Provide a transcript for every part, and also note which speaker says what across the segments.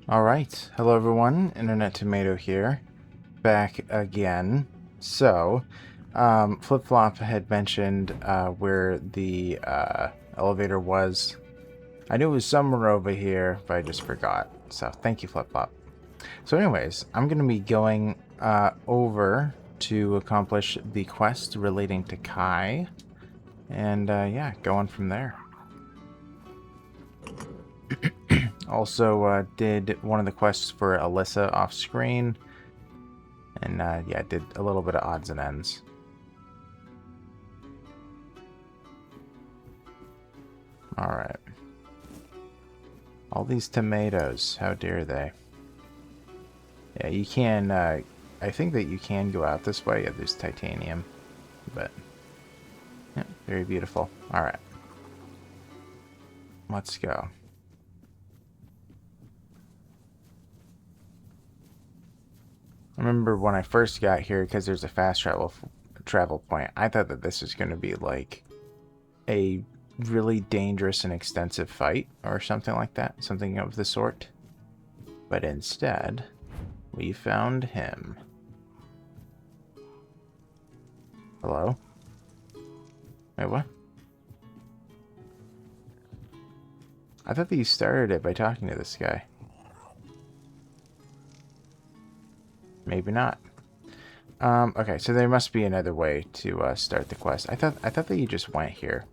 Speaker 1: Alright, hello everyone, Internet Tomato here, back again. So, Flip Flop had mentioned where the elevator was. I knew it was somewhere over here, but I just forgot. So, thank you, Flip Flop. So anyways, I'm going to be going over to accomplish the quest relating to Kai, and yeah, going from there. Also, did one of the quests for Alyssa off screen. And yeah, did a little bit of odds and ends. Alright. All these tomatoes, how dare they? Yeah, you can, I think that you can go out this way. Yeah, there's titanium. But, yeah, very beautiful. Alright. Let's go. I remember when I first got here, because there's a fast travel point, I thought that this was going to be like a really dangerous and extensive fight or something like that, something of the sort. But instead, we found him. Hello? Wait, what? I thought that you started it by talking to this guy. Maybe not. Okay, so there must be another way to start the quest. I thought that you just went here.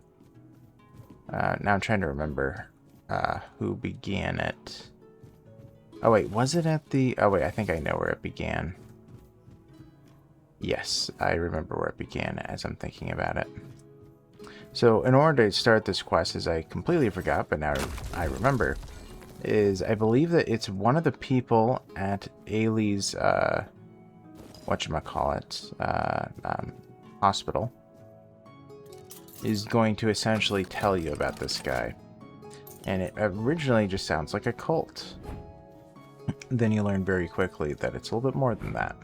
Speaker 1: Now I'm trying to remember who began it. Oh wait, was it at the... Oh wait, I think I know where it began. Yes, I remember where it began as I'm thinking about it. So in order to start this quest, as I completely forgot, but now I remember, is I believe that it's one of the people at Ailey's, whatchamacallit, hospital, is going to essentially tell you about this guy. And it originally just sounds like a cult. Then you learn very quickly that it's a little bit more than that.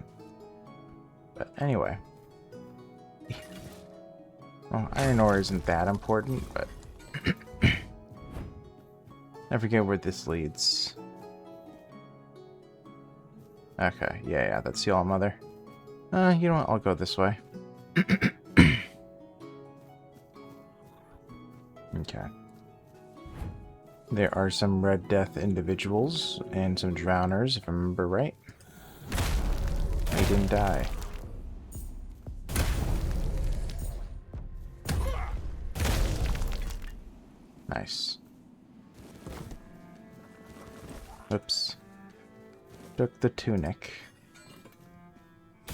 Speaker 1: But anyway. Well, iron ore isn't that important, but I forget where this leads. Okay, yeah, that's the All-Mother. You know what, I'll go this way. Okay. There are some Red Death individuals and some drowners, if I remember right. I didn't die. Nice. Oops. Took the tunic.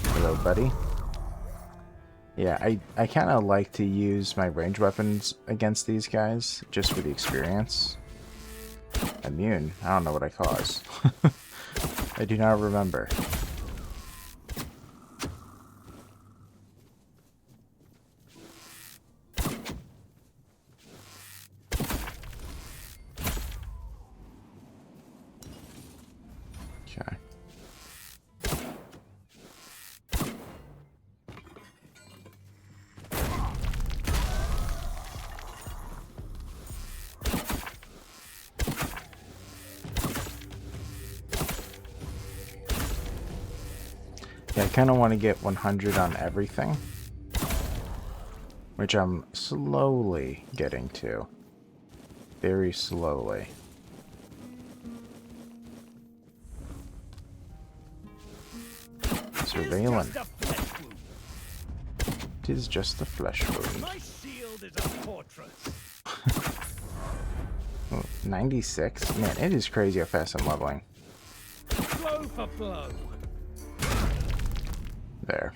Speaker 1: Hello, buddy. Yeah, I kind of like to use my ranged weapons against these guys, just for the experience. Immune? I don't know what I caused. I do not remember. Okay. Yeah, I kind of want to get 100 on everything, which I'm slowly getting to. Very slowly. Surveillance. It is just a flesh wound.
Speaker 2: My shield is a fortress.
Speaker 1: Oh, 96? Man, it is crazy how fast I'm leveling.
Speaker 2: Blow for blow.
Speaker 1: There.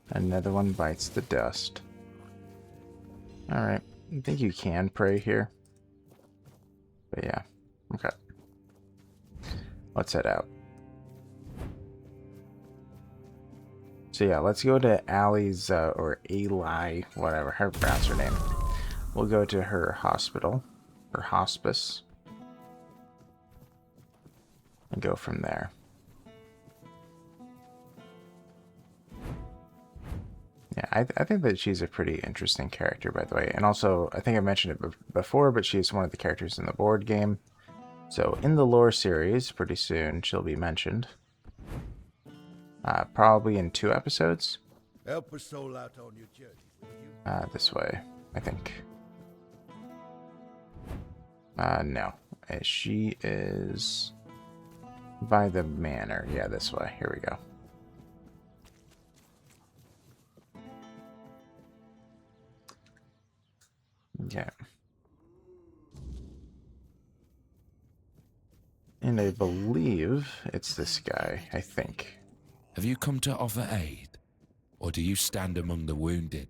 Speaker 1: Another one bites the dust. Alright. I think you can pray here. But yeah. Okay. Let's head out. So yeah, let's go to Allie's, or Eli, whatever, how to pronounce her name. We'll go to her hospital, her hospice, and go from there. Yeah, I think that she's a pretty interesting character, by the way. And also, I think I mentioned it before, but she's one of the characters in the board game. So in the lore series, pretty soon she'll be mentioned. Probably in 2 episodes.
Speaker 3: Help a soul out on your journey, will you?
Speaker 1: This way, I think. No. She is by the manor. Yeah, this way. Here we go. Okay. And I believe it's this guy, I think.
Speaker 4: Have you come to offer aid? Or do you stand among the wounded?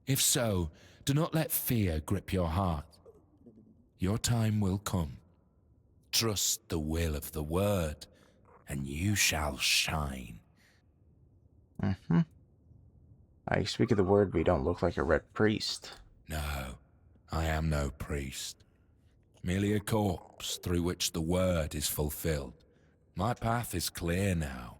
Speaker 4: If so, do not let fear grip your heart. Your time will come. Trust the will of the word, and you shall shine.
Speaker 1: Mm-hmm. I speak of the word, but you don't look like a red priest.
Speaker 4: No, I am no priest. Merely a corpse through which the word is fulfilled. My path is clear now.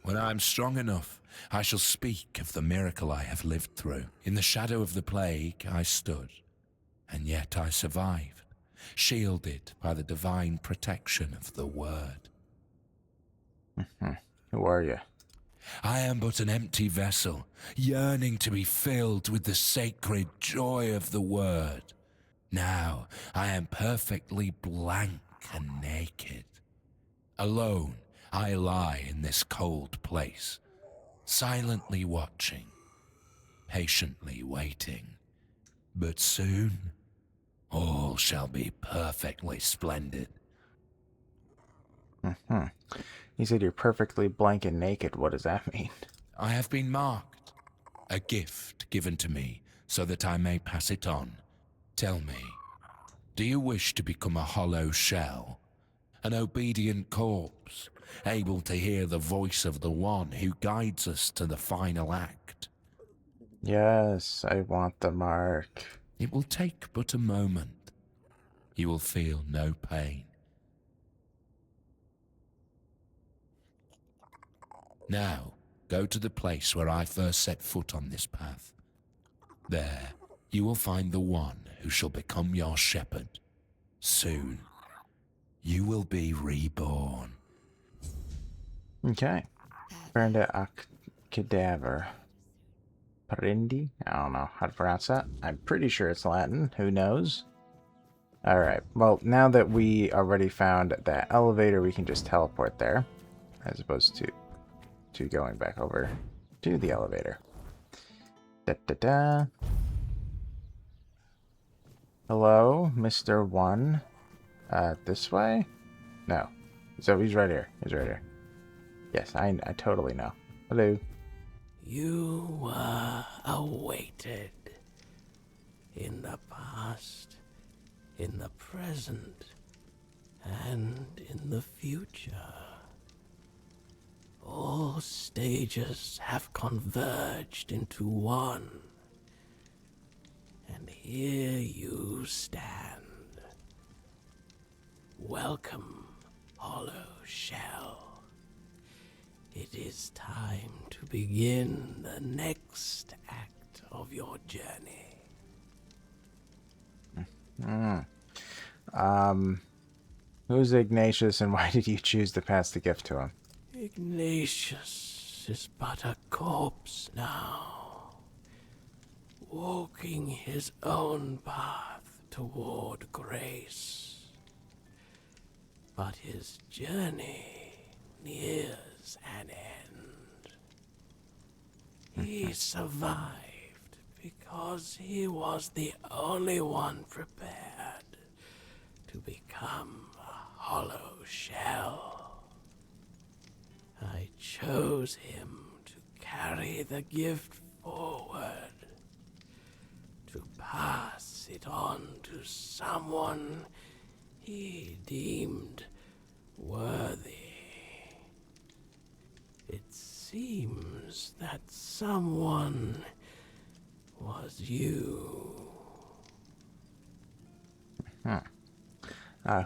Speaker 4: When I am strong enough, I shall speak of the miracle I have lived through. In the shadow of the plague I stood, and yet I survived, shielded by the divine protection of the word.
Speaker 1: Mm-hmm. Who are you?
Speaker 4: I am but an empty vessel, yearning to be filled with the sacred joy of the word. Now I am perfectly blank and naked. Alone I lie in this cold place, silently watching, patiently waiting. But soon, all shall be perfectly splendid.
Speaker 1: Mm-hmm. You said you're perfectly blank and naked. What does that mean?
Speaker 4: I have been marked, a gift given to me so that I may pass it on. Tell me, do you wish to become a hollow shell, an obedient corpse, able to hear the voice of the one who guides us to the final act?
Speaker 1: Yes, I want the mark.
Speaker 4: It will take but a moment. You will feel no pain. Now, go to the place where I first set foot on this path. There, you will find the one who shall become your shepherd. Soon, you will be reborn.
Speaker 1: Okay. Brenda a cadaver. Parindi? I don't know how to pronounce that. I'm pretty sure it's Latin. Who knows? Alright. Well, now that we already found that elevator, we can just teleport there. As opposed to going back over to the elevator. Da-da-da. Hello, Mr. One. This way? No. So he's right here. He's right here. Yes, I totally know. Hello.
Speaker 5: You were awaited. In the past, in the present, and in the future. All stages have converged into one. And here you stand. Welcome, hollow shell. It is time to begin the next act of your journey.
Speaker 1: Who's Ignatius and why did you choose to pass the gift to him?
Speaker 5: Ignatius is but a corpse now, walking his own path toward grace. But his journey nears an end. He survived because he was the only one prepared to become a hollow shell. I chose him to carry the gift forward, to pass it on to someone he deemed worthy. It seems that someone was you.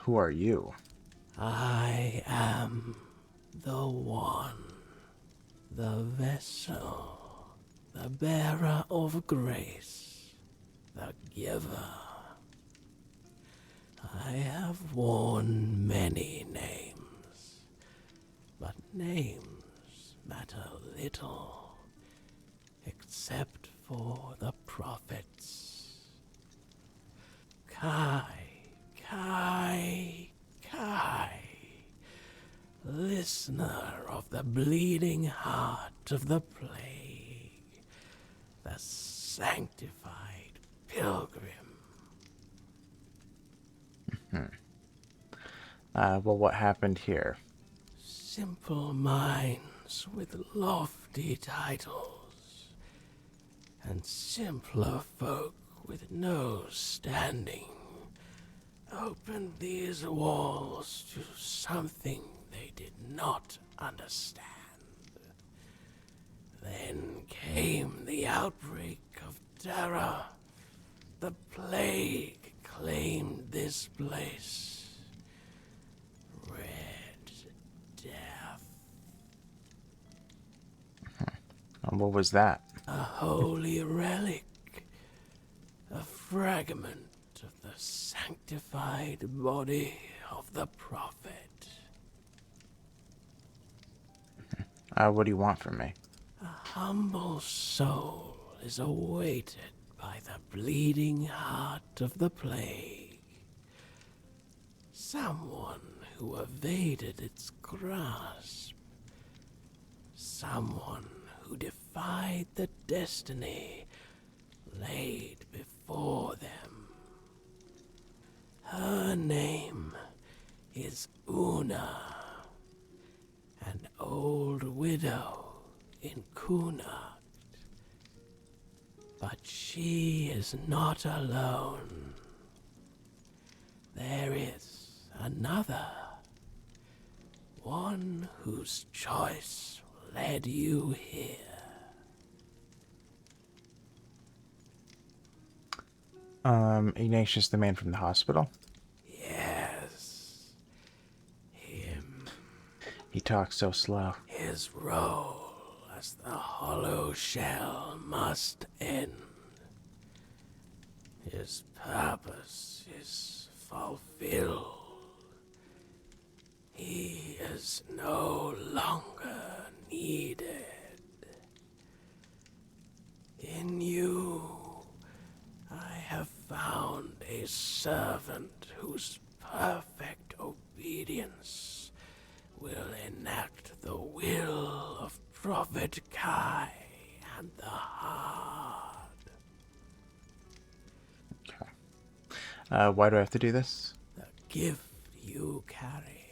Speaker 1: Who are you?
Speaker 5: I am the one, the vessel, the bearer of grace, the giver. I have worn many names, but names matter little, except for the prophets. Kai, Kai, Kai, listener of the bleeding heart of the plague, the sanctified pilgrim.
Speaker 1: Well, what happened here?
Speaker 5: Simple minds with lofty titles, and simpler folk with no standing opened these walls to something they did not understand. Then came the outbreak of terror. The plague claimed this place. Red Death.
Speaker 1: And what was that?
Speaker 5: A holy relic. A fragment of the sanctified body of the prophet.
Speaker 1: What do you want from me?
Speaker 5: A humble soul is awaited by the bleeding heart of the plague. Someone who evaded its grasp. Someone who defied the destiny laid before them. Her name is Una, an old widow in Cuanacht. But she is not alone. There is another, one whose choice led you here.
Speaker 1: Ignatius, the man from the hospital?
Speaker 5: Yes, him.
Speaker 1: He talks so slow.
Speaker 5: His role as the hollow shell must end. His purpose is fulfilled. He is no longer needed. In you, I have found a servant whose perfect obedience will enact the will of Prophet Kai and the Hard.
Speaker 1: Okay. Why do I have to do this?
Speaker 5: The gift you carry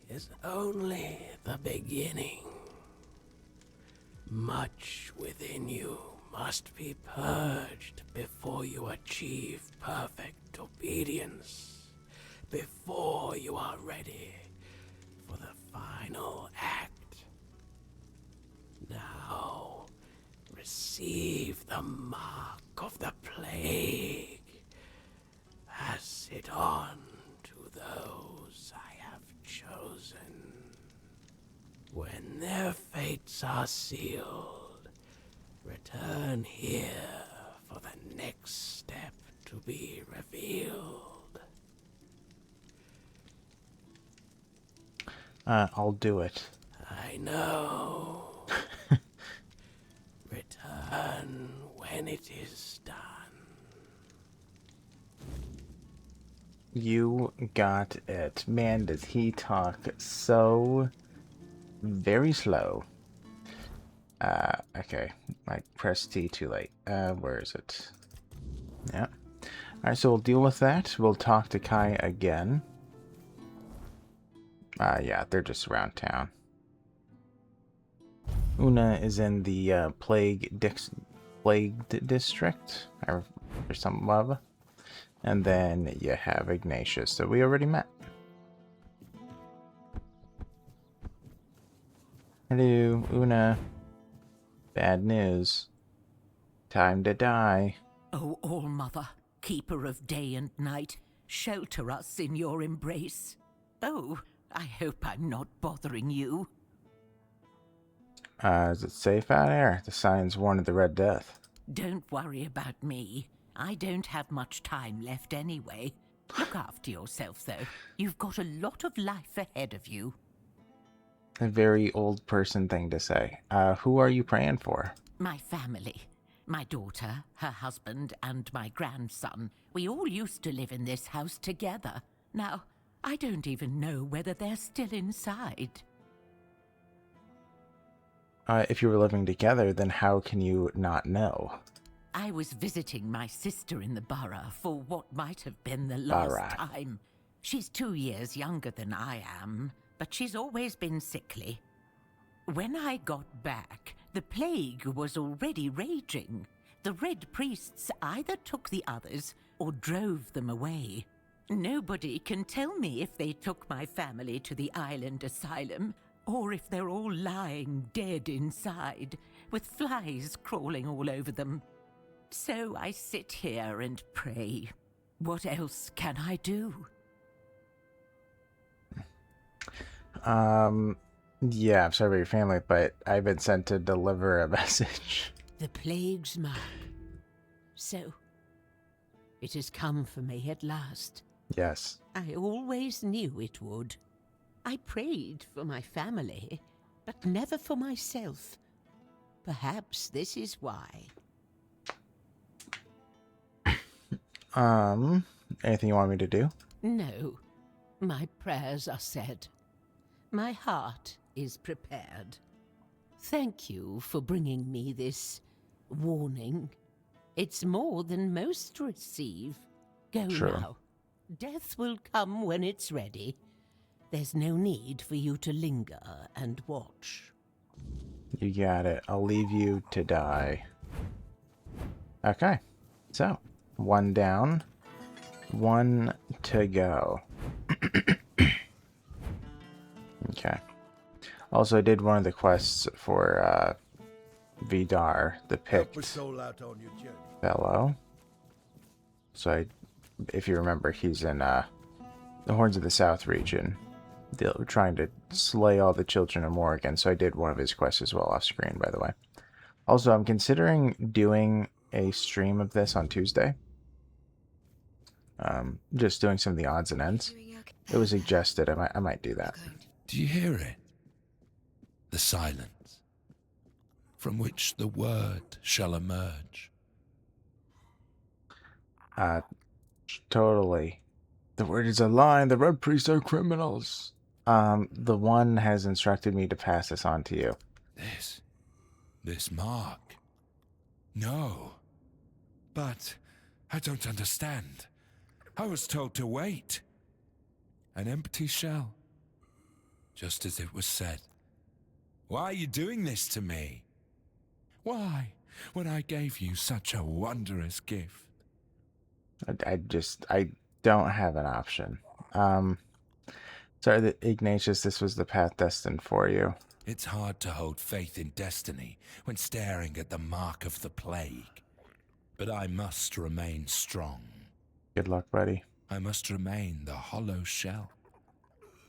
Speaker 5: is only the beginning. Much within you must be purged before you achieve perfect obedience, before you are ready for the final act. Now, receive the mark of the plague. Pass it on to those I have chosen. When their fates are sealed, return here for the next step to be revealed.
Speaker 1: I'll do it.
Speaker 5: I know. Return when it is done.
Speaker 1: You got it. Man, does he talk so very slow. Okay. I pressed T too late. Where is it? Yeah. Alright, so we'll deal with that. We'll talk to Kai again. Yeah, they're just around town. Una is in the plagued district, or something above. And then you have Ignatius, that we already met. Hello, Una. Bad news. Time to die.
Speaker 6: O All-Mother, keeper of day and night, shelter us in your embrace. Oh, I hope I'm not bothering you.
Speaker 1: Is it safe out here? The signs warn of the Red Death.
Speaker 6: Don't worry about me. I don't have much time left anyway. Look after yourself, though. You've got a lot of life ahead of you.
Speaker 1: A very old person thing to say. Who are you praying for?
Speaker 6: My family. My daughter, her husband, and my grandson. We all used to live in this house together. Now, I don't even know whether they're still inside.
Speaker 1: If you were living together, then how can you not know?
Speaker 6: I was visiting my sister in the borough for what might have been the last
Speaker 1: Borough.
Speaker 6: time. She's 2 years younger than I am, but she's always been sickly. When I got back, the plague was already raging. The Red Priests either took the others or drove them away. Nobody can tell me if they took my family to the island asylum, or if they're all lying dead inside, with flies crawling all over them. So I sit here and pray. What else can I do?
Speaker 1: Yeah, I'm sorry about your family, but I've been sent to deliver a message.
Speaker 5: The plague's mark. So, it has come for me at last.
Speaker 1: Yes.
Speaker 5: I always knew it would. I prayed for my family, but never for myself. Perhaps this is why.
Speaker 1: Anything you want me to do?
Speaker 5: No, my prayers are said. My heart is prepared. Thank you for bringing me this warning. It's more than most receive. Go
Speaker 1: Sure.
Speaker 5: now. Death will come when it's ready. There's no need for you to linger and watch.
Speaker 1: You got it. I'll leave you to die. Okay. So, 1 down, 1 to go. Okay. Also, I did one of the quests for Vidar, the
Speaker 3: Help a
Speaker 1: picked
Speaker 3: soul out on your journey.
Speaker 1: fellow. So, if you remember, he's in the Horns of the South region. They're trying to slay all the children of Morrigan, so I did one of his quests as well off screen, by the way. Also, I'm considering doing a stream of this on Tuesday. Just doing some of the odds and ends. It was suggested. I might do that.
Speaker 4: Do you hear it? The silence, from which the word shall emerge.
Speaker 1: Totally. The word is a lie. The Red Priests are criminals. The one has instructed me to pass this on to you.
Speaker 4: This mark. No. But I don't understand. I was told to wait. An empty shell. Just as it was said. Why are you doing this to me? Why, when I gave you such a wondrous gift?
Speaker 1: I don't have an option. Sorry that Ignatius, this was the path destined for you.
Speaker 4: It's hard to hold faith in destiny when staring at the mark of the plague. But I must remain strong.
Speaker 1: Good luck, buddy.
Speaker 4: I must remain the hollow shell,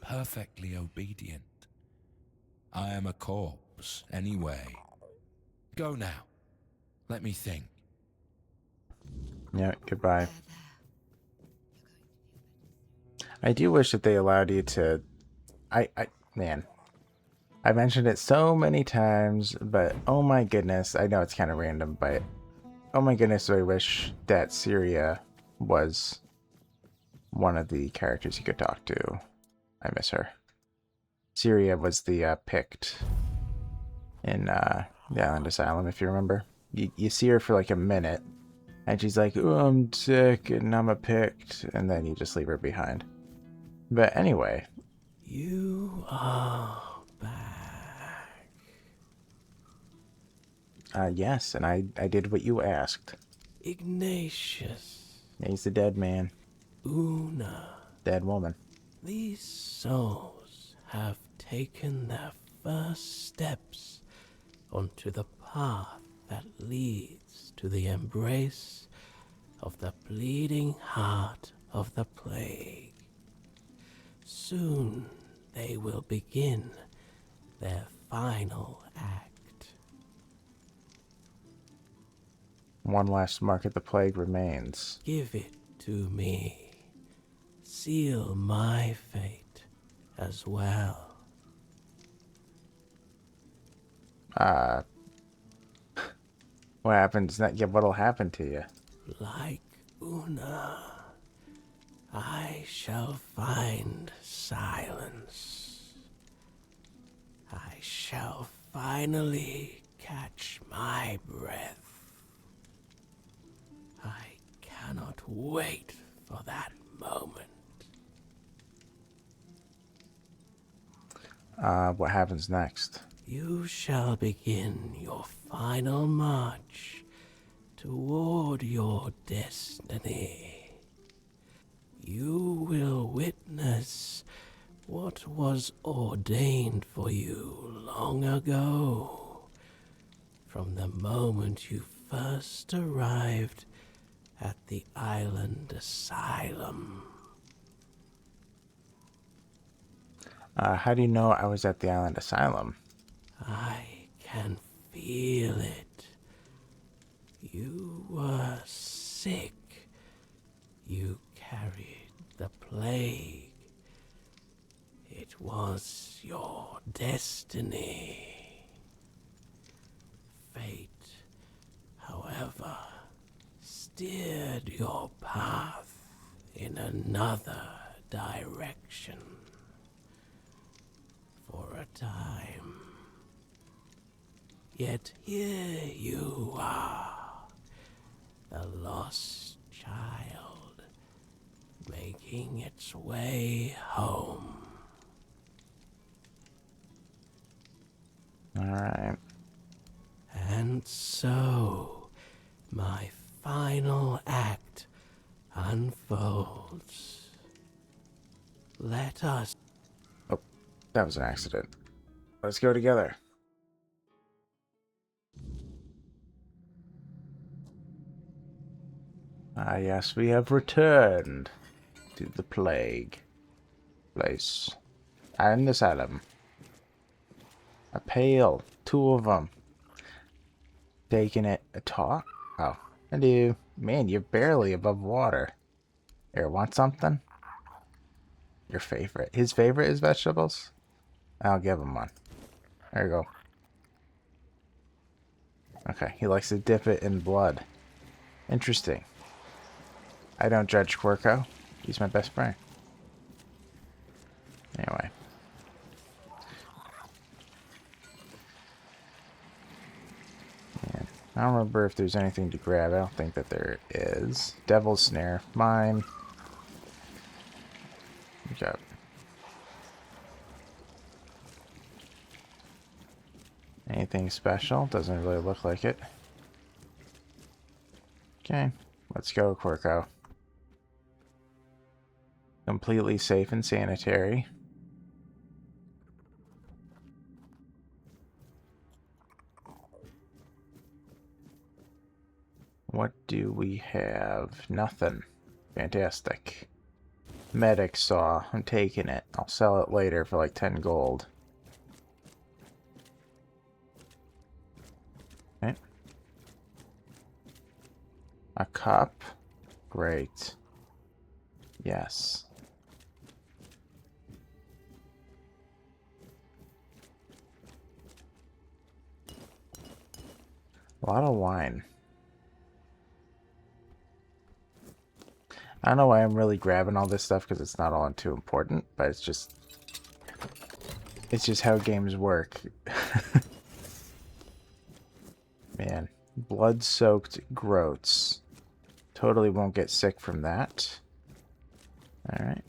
Speaker 4: perfectly obedient. I am a corpse, anyway. Go now. Let me think.
Speaker 1: Yeah, goodbye. I do wish that they allowed you to... Man. I mentioned it so many times, but oh my goodness, I know it's kind of random, but oh my goodness, I wish that Syria was one of the characters you could talk to. I miss her. Syria was the picked in the Island Asylum, if you remember. You see her for like a minute, and she's like, "Oh, I'm sick, and I'm a picked," and then you just leave her behind. But anyway.
Speaker 5: You are back.
Speaker 1: Yes, and I did what you asked.
Speaker 5: Ignatius.
Speaker 1: Yeah, he's the dead man.
Speaker 5: Una.
Speaker 1: Dead woman.
Speaker 5: These souls have taken their first steps onto the path that leads to the embrace of the bleeding heart of the plague. Soon they will begin their final act.
Speaker 1: One last mark of the plague remains.
Speaker 5: Give it to me. seal my fate as well.
Speaker 1: What happens next? Yeah, what'll happen to you?
Speaker 5: Like Una, I shall find silence. I shall finally catch my breath. I cannot wait for that moment.
Speaker 1: What happens next?
Speaker 5: You shall begin your final march toward your destiny. You will witness what was ordained for you long ago, from the moment you first arrived at the island asylum.
Speaker 1: How do you know I was at the island asylum?
Speaker 5: I can feel it. You were sick. You carried the plague. It was your destiny. Fate, however, steered your path in another direction. For a time. Yet here you are, the lost child, making its way home.
Speaker 1: All right.
Speaker 5: And so, my final act unfolds. Let us.
Speaker 1: Oh, that was an accident. Let's go together. Ah, yes, we have returned to the plague place. And asylum. A pail. 2 of them. Taking it a talk. Oh, hello. Man, you're barely above water. Here, want something? Your favorite. His favorite is vegetables? I'll give him one. There you go. Okay, he likes to dip it in blood. Interesting. I don't judge Quirko. He's my best friend. Anyway. Man, I don't remember if there's anything to grab. I don't think that there is. Devil's Snare. Mine. Okay. Anything special? Doesn't really look like it. Okay. Let's go, Quirko. Completely safe and sanitary. What do we have? Nothing. Fantastic. Medic saw. I'm taking it. I'll sell it later for like 10 gold. Okay. A cup. Great. Yes. A lot of wine. I don't know why I'm really grabbing all this stuff because it's not all too important, but it's just how games work. Man, blood-soaked groats. Totally won't get sick from that. All right.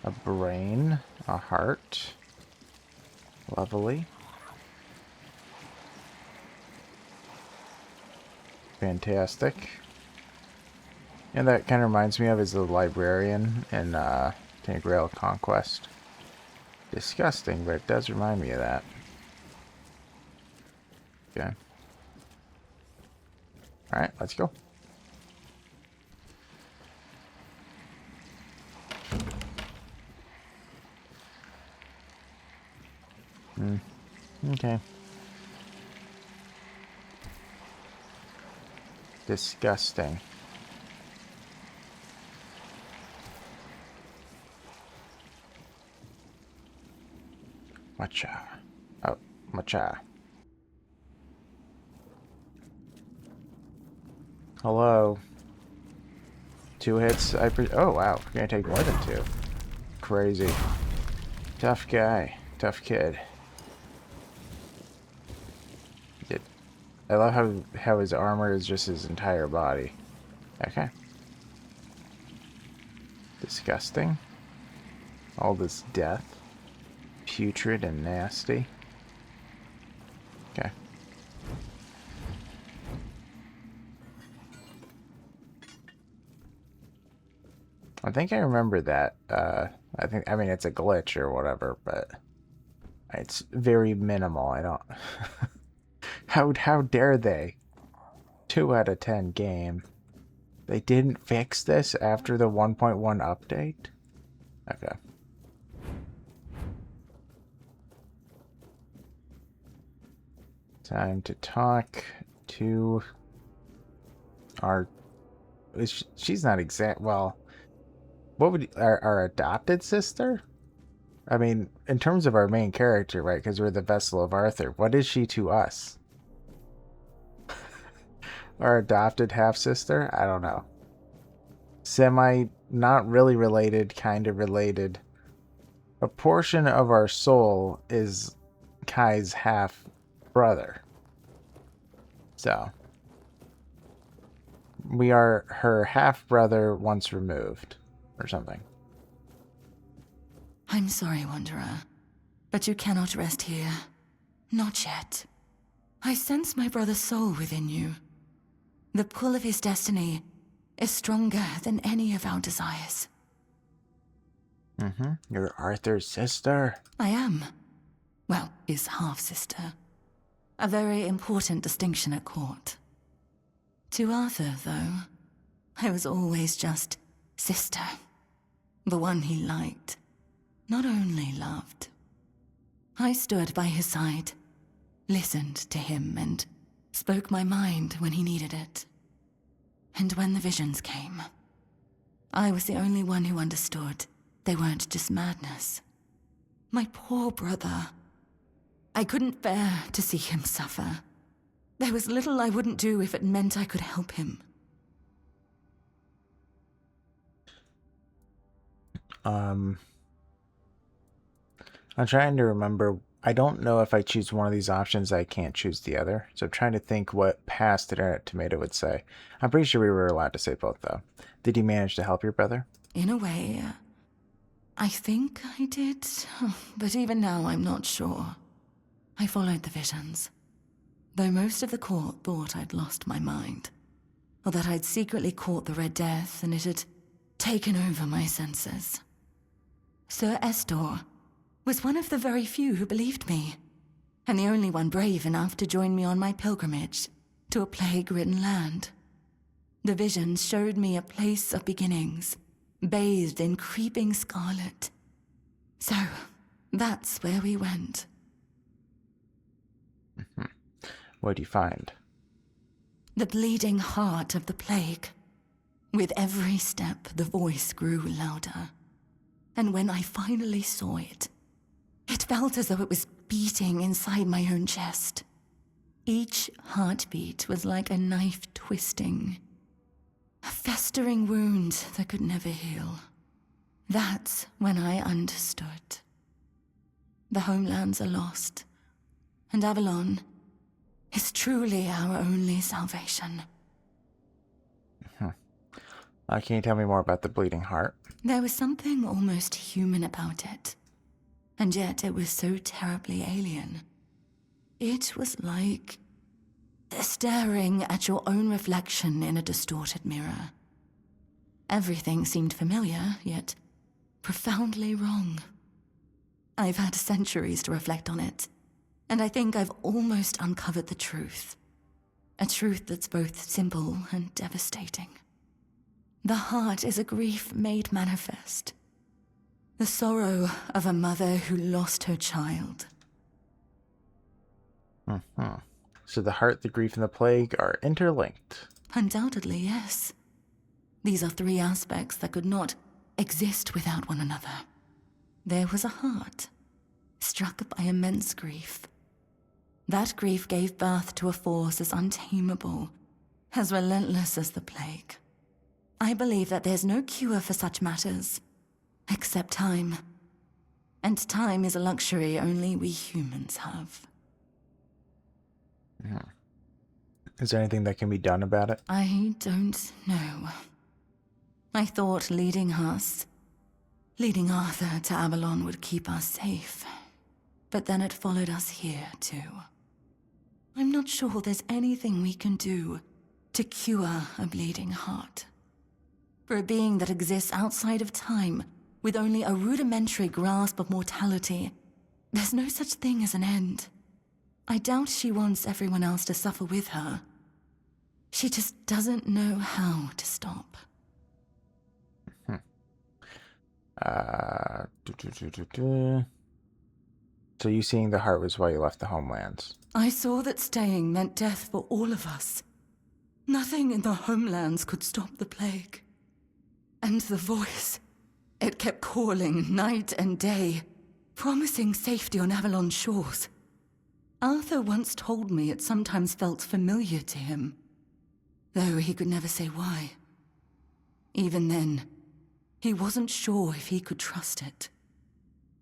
Speaker 1: A brain, a heart. Lovely. Fantastic. And that kind of reminds me of is the librarian in Tainted Grail Conquest. Disgusting, but it does remind me of that. Okay. Alright, let's go. Okay. Disgusting. Matcha. Oh, matcha. Hello. 2 hits. Oh, wow. We're gonna take more than 2. Crazy. Tough guy. Tough kid. I love how his armor is just his entire body. Okay. Disgusting. All this death. Putrid and nasty. Okay. I think I remember that. I mean, it's a glitch or whatever, but it's very minimal. I don't... How dare they? 2 out of 10 game. They didn't fix this after the 1.1 update? Okay. Time to talk to our... She's not exact... Well, what would... Our adopted sister? I mean, in terms of our main character, right? Because we're the vessel of Arthur. What is she to us? Our adopted half-sister? I don't know. Semi... Not really related, kind of related. A portion of our soul is Kai's half-brother. So... We are her half-brother once removed. Or something.
Speaker 7: I'm sorry, Wanderer, but you cannot rest here. Not yet. I sense my brother's soul within you. The pull of his destiny is stronger than any of our desires.
Speaker 1: You're Arthur's sister.
Speaker 7: I am. Well, his half-sister. A very important distinction at court. To Arthur, though, I was always just sister. The one he liked. Not only loved. I stood by his side, listened to him, and spoke my mind when he needed it. And when the visions came, I was the only one who understood they weren't just madness. My poor brother. I couldn't bear to see him suffer. There was little I wouldn't do if it meant I could help him.
Speaker 1: I'm trying to remember. I don't know if I choose one of these options, I can't choose the other. So I'm trying to think what past Internet Tomato would say. I'm pretty sure we were allowed to say both, though. Did you manage to help your brother?
Speaker 7: In a way, I think I did. But even now, I'm not sure. I followed the visions. Though most of the court thought I'd lost my mind. Or that I'd secretly caught the Red Death and it had taken over my senses. Sir Estor was one of the very few who believed me, and the only one brave enough to join me on my pilgrimage to a plague-ridden land. The visions showed me a place of beginnings, bathed in creeping scarlet. So, that's where we went.
Speaker 1: What do you find?
Speaker 7: The bleeding heart of the plague. With every step, the voice grew louder. And when I finally saw it, it felt as though it was beating inside my own chest. Each heartbeat was like a knife twisting. A festering wound that could never heal. That's when I understood. The homelands are lost, and Avalon is truly our only salvation.
Speaker 1: Can you tell me more about the bleeding heart?
Speaker 7: There was something almost human about it. And yet it was so terribly alien. It was like staring at your own reflection in a distorted mirror. Everything seemed familiar, yet profoundly wrong. I've had centuries to reflect on it, and I think I've almost uncovered the truth. A truth that's both simple and devastating. The heart is a grief made manifest. The sorrow of a mother who lost her child.
Speaker 1: Hmm. So the heart, the grief, and the plague are interlinked.
Speaker 7: Undoubtedly, yes. These are three aspects that could not exist without one another. There was a heart, struck by immense grief. That grief gave birth to a force as untamable, as relentless as the plague. I believe that there's no cure for such matters, except time. And time is a luxury only we humans have.
Speaker 1: Is there anything that can be done about it?
Speaker 7: I don't know. I thought leading Arthur to Avalon would keep us safe. But then it followed us here, too. I'm not sure there's anything we can do to cure a bleeding heart. For a being that exists outside of time, with only a rudimentary grasp of mortality, there's no such thing as an end. I doubt she wants everyone else to suffer with her. She just doesn't know how to stop.
Speaker 1: So you seeing the heart was why you left the homelands?
Speaker 7: I saw that staying meant death for all of us. Nothing in the homelands could stop the plague. And the voice, it kept calling night and day, promising safety on Avalon shores. Arthur once told me it sometimes felt familiar to him, though he could never say why. Even then, he wasn't sure if he could trust it.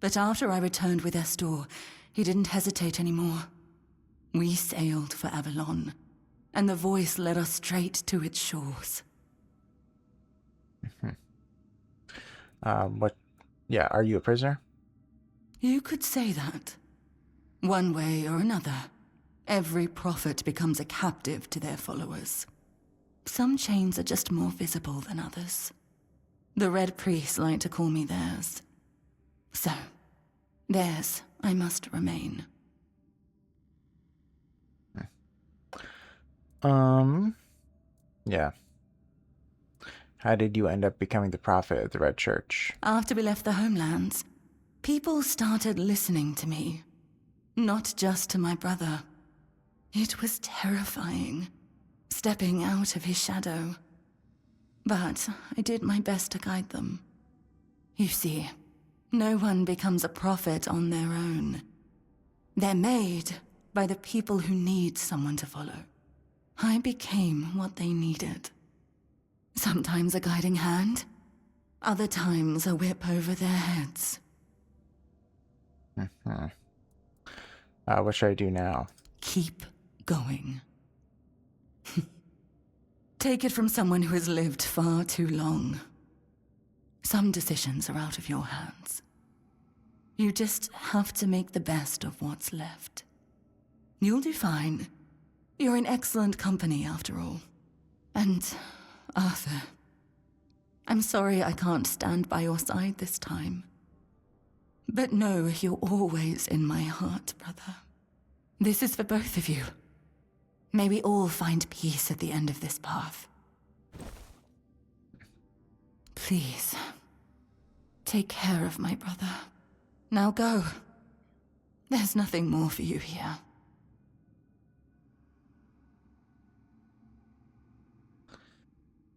Speaker 7: But after I returned with Estor, he didn't hesitate anymore. We sailed for Avalon, and the voice led us straight to its shores.
Speaker 1: Are you a prisoner?
Speaker 7: You could say that. One way or another, every prophet becomes a captive to their followers. Some chains are just more visible than others. The Red Priests like to call me theirs. So, theirs I must remain.
Speaker 1: Yeah. How did you end up becoming the prophet of the Red Church?
Speaker 7: After we left the homelands, people started listening to me. Not just to my brother. It was terrifying, stepping out of his shadow. But I did my best to guide them. You see, no one becomes a prophet on their own. They're made by the people who need someone to follow. I became what they needed. Sometimes a guiding hand, other times a whip over their heads.
Speaker 1: What should I do now?
Speaker 7: Keep going. Take it from someone who has lived far too long. Some decisions are out of your hands. You just have to make the best of what's left. You'll do fine. You're in excellent company, after all. And, Arthur, I'm sorry I can't stand by your side this time. But know you're always in my heart, brother. This is for both of you. May we all find peace at the end of this path. Please, take care of my brother. Now go. There's nothing more for you here.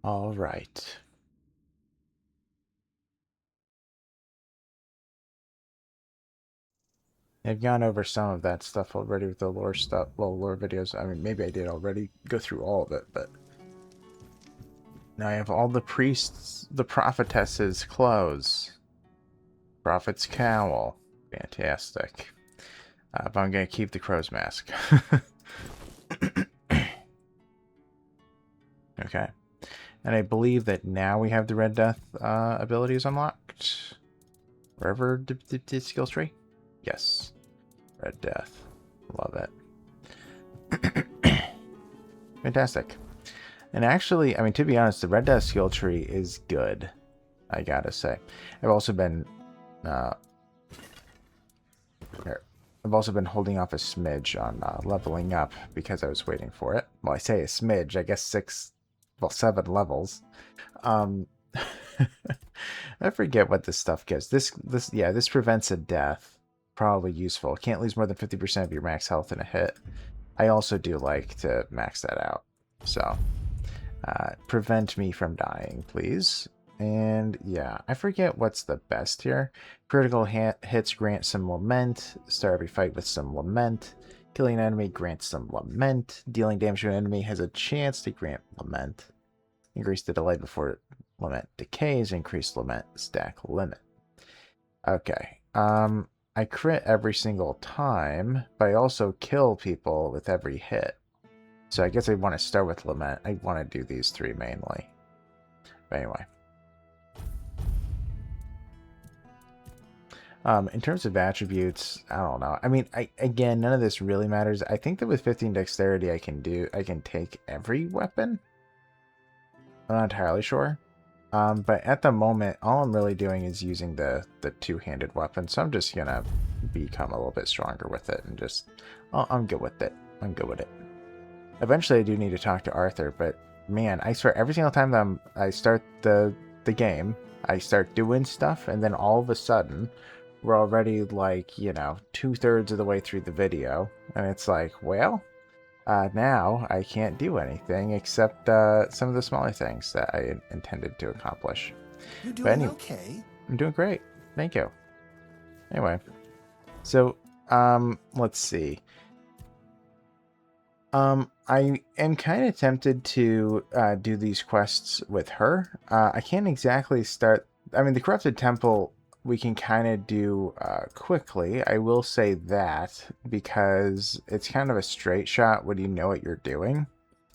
Speaker 1: All right. I've gone over some of that stuff already with the lore stuff, well, lore videos. I mean, maybe I did already go through all of it, but now I have all the priests, the prophetess's clothes, prophet's cowl. Fantastic. But I'm going to keep the crow's mask. Okay. And I believe that now we have the Red Death abilities unlocked. Wherever the skill tree? Yes. Red Death. Love it. Fantastic. And actually, I mean, to be honest, the Red Death skill tree is good. I gotta say. I've also been holding off a smidge on leveling up because I was waiting for it. Well, I say a smidge, I guess 7 levels. I forget what this stuff gives. This prevents a death probably useful. Can't lose more than 50% of your max health in a hit. I also do like to max that out. So, prevent me from dying, please. And yeah, I forget what's the best here. Critical hits grant some lament. Start every fight with some lament. Killing an enemy grants some lament. Dealing damage to an enemy has a chance to grant lament. Increase the delay before lament decays. Increase lament stack limit. Okay. I crit every single time, but I also kill people with every hit. So I guess I want to start with lament. I want to do these three mainly. But anyway. In terms of attributes, I don't know. I mean, again, none of this really matters. I think that with 15 dexterity, I can take every weapon. I'm not entirely sure. But at the moment, all I'm really doing is using the two-handed weapon. So I'm just gonna become a little bit stronger with it and just, oh, I'm good with it. I'm good with it. Eventually, I do need to talk to Arthur, but man, I swear, every single time that I start the game, I start doing stuff, and then all of a sudden, we're already like, you know, 2/3 of the way through the video, and it's like, well, now I can't do anything except some of the smaller things that I intended to accomplish.
Speaker 3: You
Speaker 1: But
Speaker 3: doing
Speaker 1: anyway,
Speaker 3: okay?
Speaker 1: I'm doing great. Thank you. Anyway, so let's see. I am kind of tempted to do these quests with her. I can't exactly start. I mean, the Corrupted Temple we can kind of do quickly. I will say that because it's kind of a straight shot when you know what you're doing,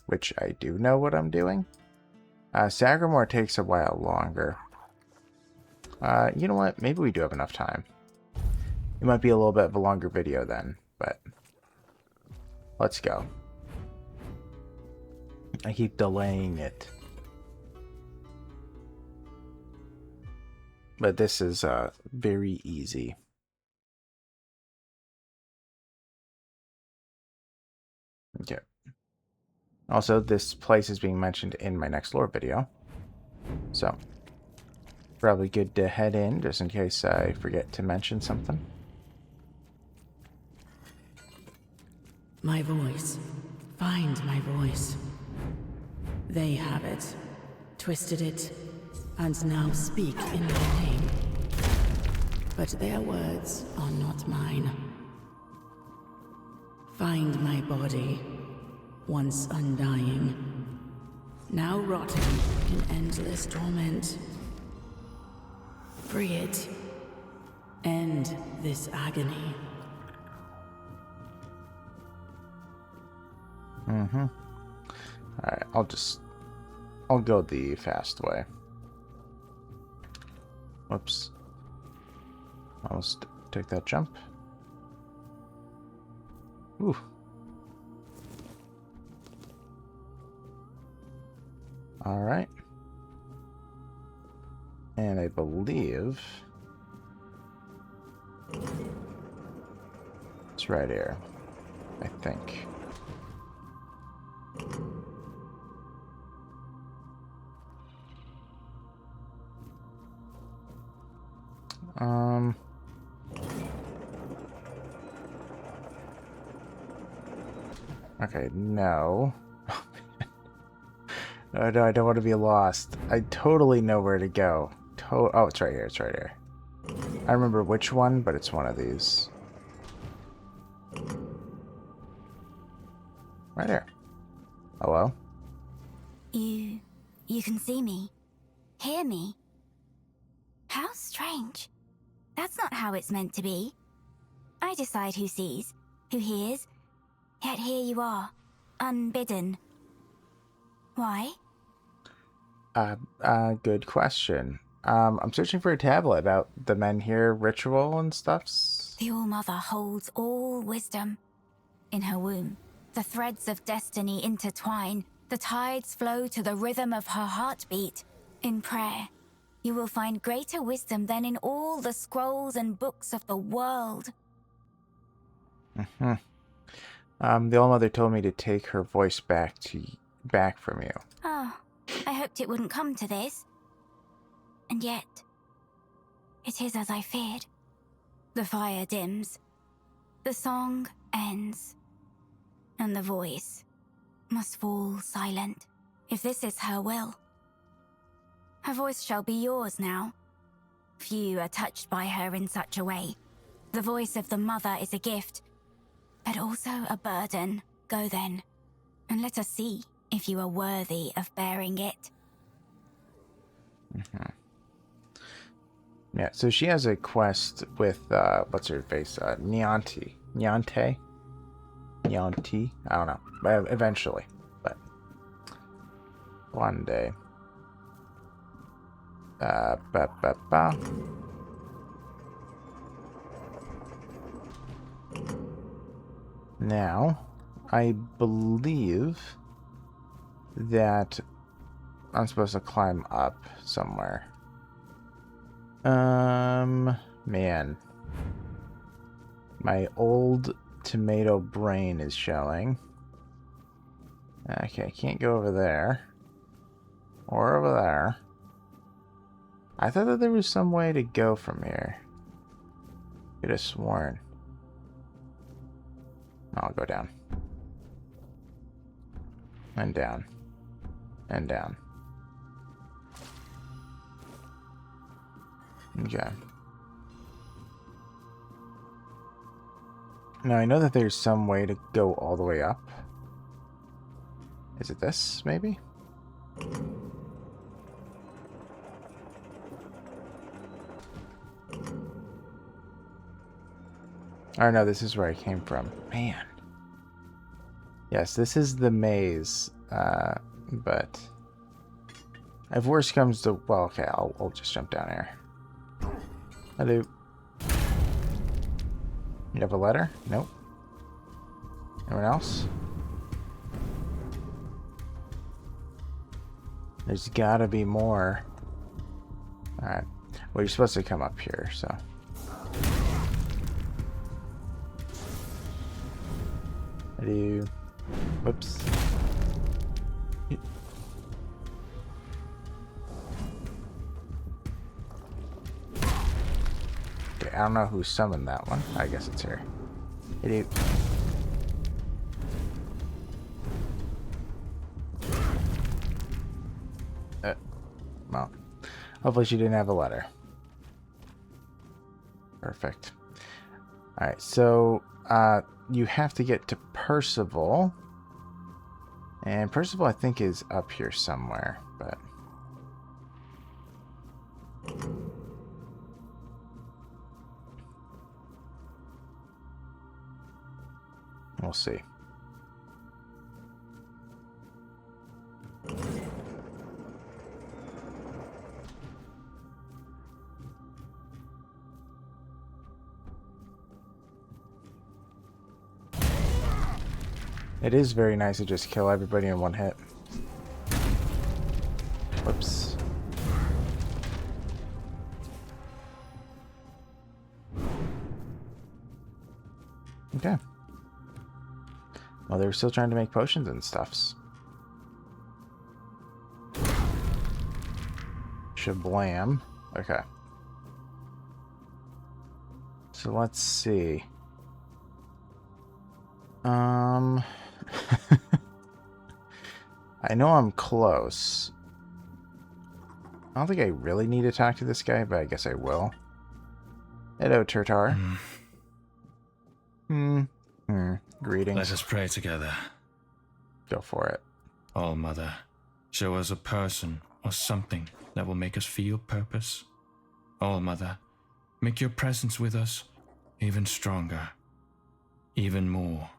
Speaker 1: which I do know what I'm doing. Sagramore takes a while longer. You know what? Maybe we do have enough time. It might be a little bit of a longer video then, but let's go. I keep delaying it. But this is very easy. Okay. Also, this place is being mentioned in my next lore video. So, probably good to head in just in case I forget to mention something.
Speaker 8: My voice. Find my voice. They have it, twisted it, and now speak in my name. But their words are not mine. Find my body, once undying, now rotting in endless torment. Free it. End this agony.
Speaker 1: Alright, I'll go the fast way. Whoops. Almost took that jump. Ooh. Alright. And I believe it's right here. I think. Okay, no. No, I don't want to be lost. I totally know where to go. Oh, it's right here, it's right here. I remember which one, but it's one of these. Right here. Hello?
Speaker 9: You can see me. Hear me. How strange. That's not how it's meant to be. I decide who sees, who hears, yet here you are, unbidden. Why?
Speaker 1: Good question. I'm searching for a tablet about the men here ritual and stuffs.
Speaker 9: The All-Mother holds all wisdom. In her womb, the threads of destiny intertwine, the tides flow to the rhythm of her heartbeat. In prayer, you will find greater wisdom than in all the scrolls and books of the world.
Speaker 1: The All-Mother told me to take her voice back from you.
Speaker 9: Oh, I hoped it wouldn't come to this. And yet, it is as I feared. The fire dims. The song ends. And the voice must fall silent, if this is her will. Her voice shall be yours now. Few are touched by her in such a way. The voice of the mother is a gift, but also a burden. Go then, and let us see if you are worthy of bearing it.
Speaker 1: Mm-hmm. Yeah, so she has a quest with, what's her face? Nianti. Niante? Nianti? I don't know. Eventually, but one day. Now, I believe that I'm supposed to climb up somewhere. Man. My old tomato brain is showing. Okay, I can't go over there. Or over there. I thought that there was some way to go from here. Could have sworn. I'll go down. And down. And down. Okay. Now I know that there's some way to go all the way up. Is it this, maybe? Oh no, this is where I came from. Man. Yes, this is the maze. But if worse comes to, well, okay, I'll just jump down here. Hello. You have a letter? Nope. Anyone else? There's gotta be more. Alright. Well, you're supposed to come up here, so. Hello. Whoops. Okay, I don't know who summoned that one. I guess it's here. Hello. Well, hopefully she didn't have a letter. Perfect. Alright, so, you have to get to Percival. And Percival, I think, is up here somewhere, but... we'll see. It is very nice to just kill everybody in one hit. Whoops. Okay. Well, they were still trying to make potions and stuffs. Shablam. Okay. So let's see. I know I'm close. I don't think I really need to talk to this guy, but I guess I will. Hello, Turtar. Greetings.
Speaker 4: Let us pray together.
Speaker 1: Go for it.
Speaker 4: All Mother, show us a person or something that will make us feel purpose. All Mother, make your presence with us even stronger, even more.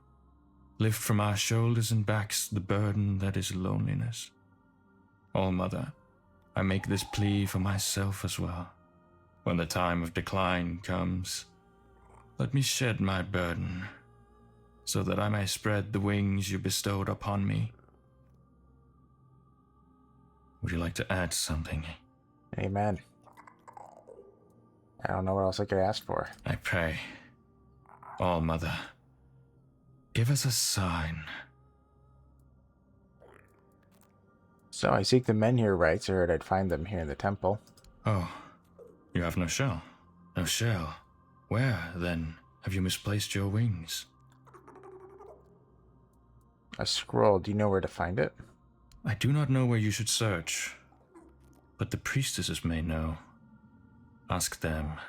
Speaker 4: Lift from our shoulders and backs the burden that is loneliness. All Mother, I make this plea for myself as well. When the time of decline comes, let me shed my burden, so that I may spread the wings you bestowed upon me. Would you like to add something?
Speaker 1: Amen. I don't know what else I could ask for.
Speaker 4: I pray, All Mother, give us a sign.
Speaker 1: So I seek the Menhir rites. I heard I'd find them here in the temple.
Speaker 4: Oh, you have no shell. No shell.
Speaker 10: Where, then, have you misplaced your wings?
Speaker 1: A scroll. Do you know where to find it?
Speaker 10: I do not know where you should search, but the priestesses may know. Ask them.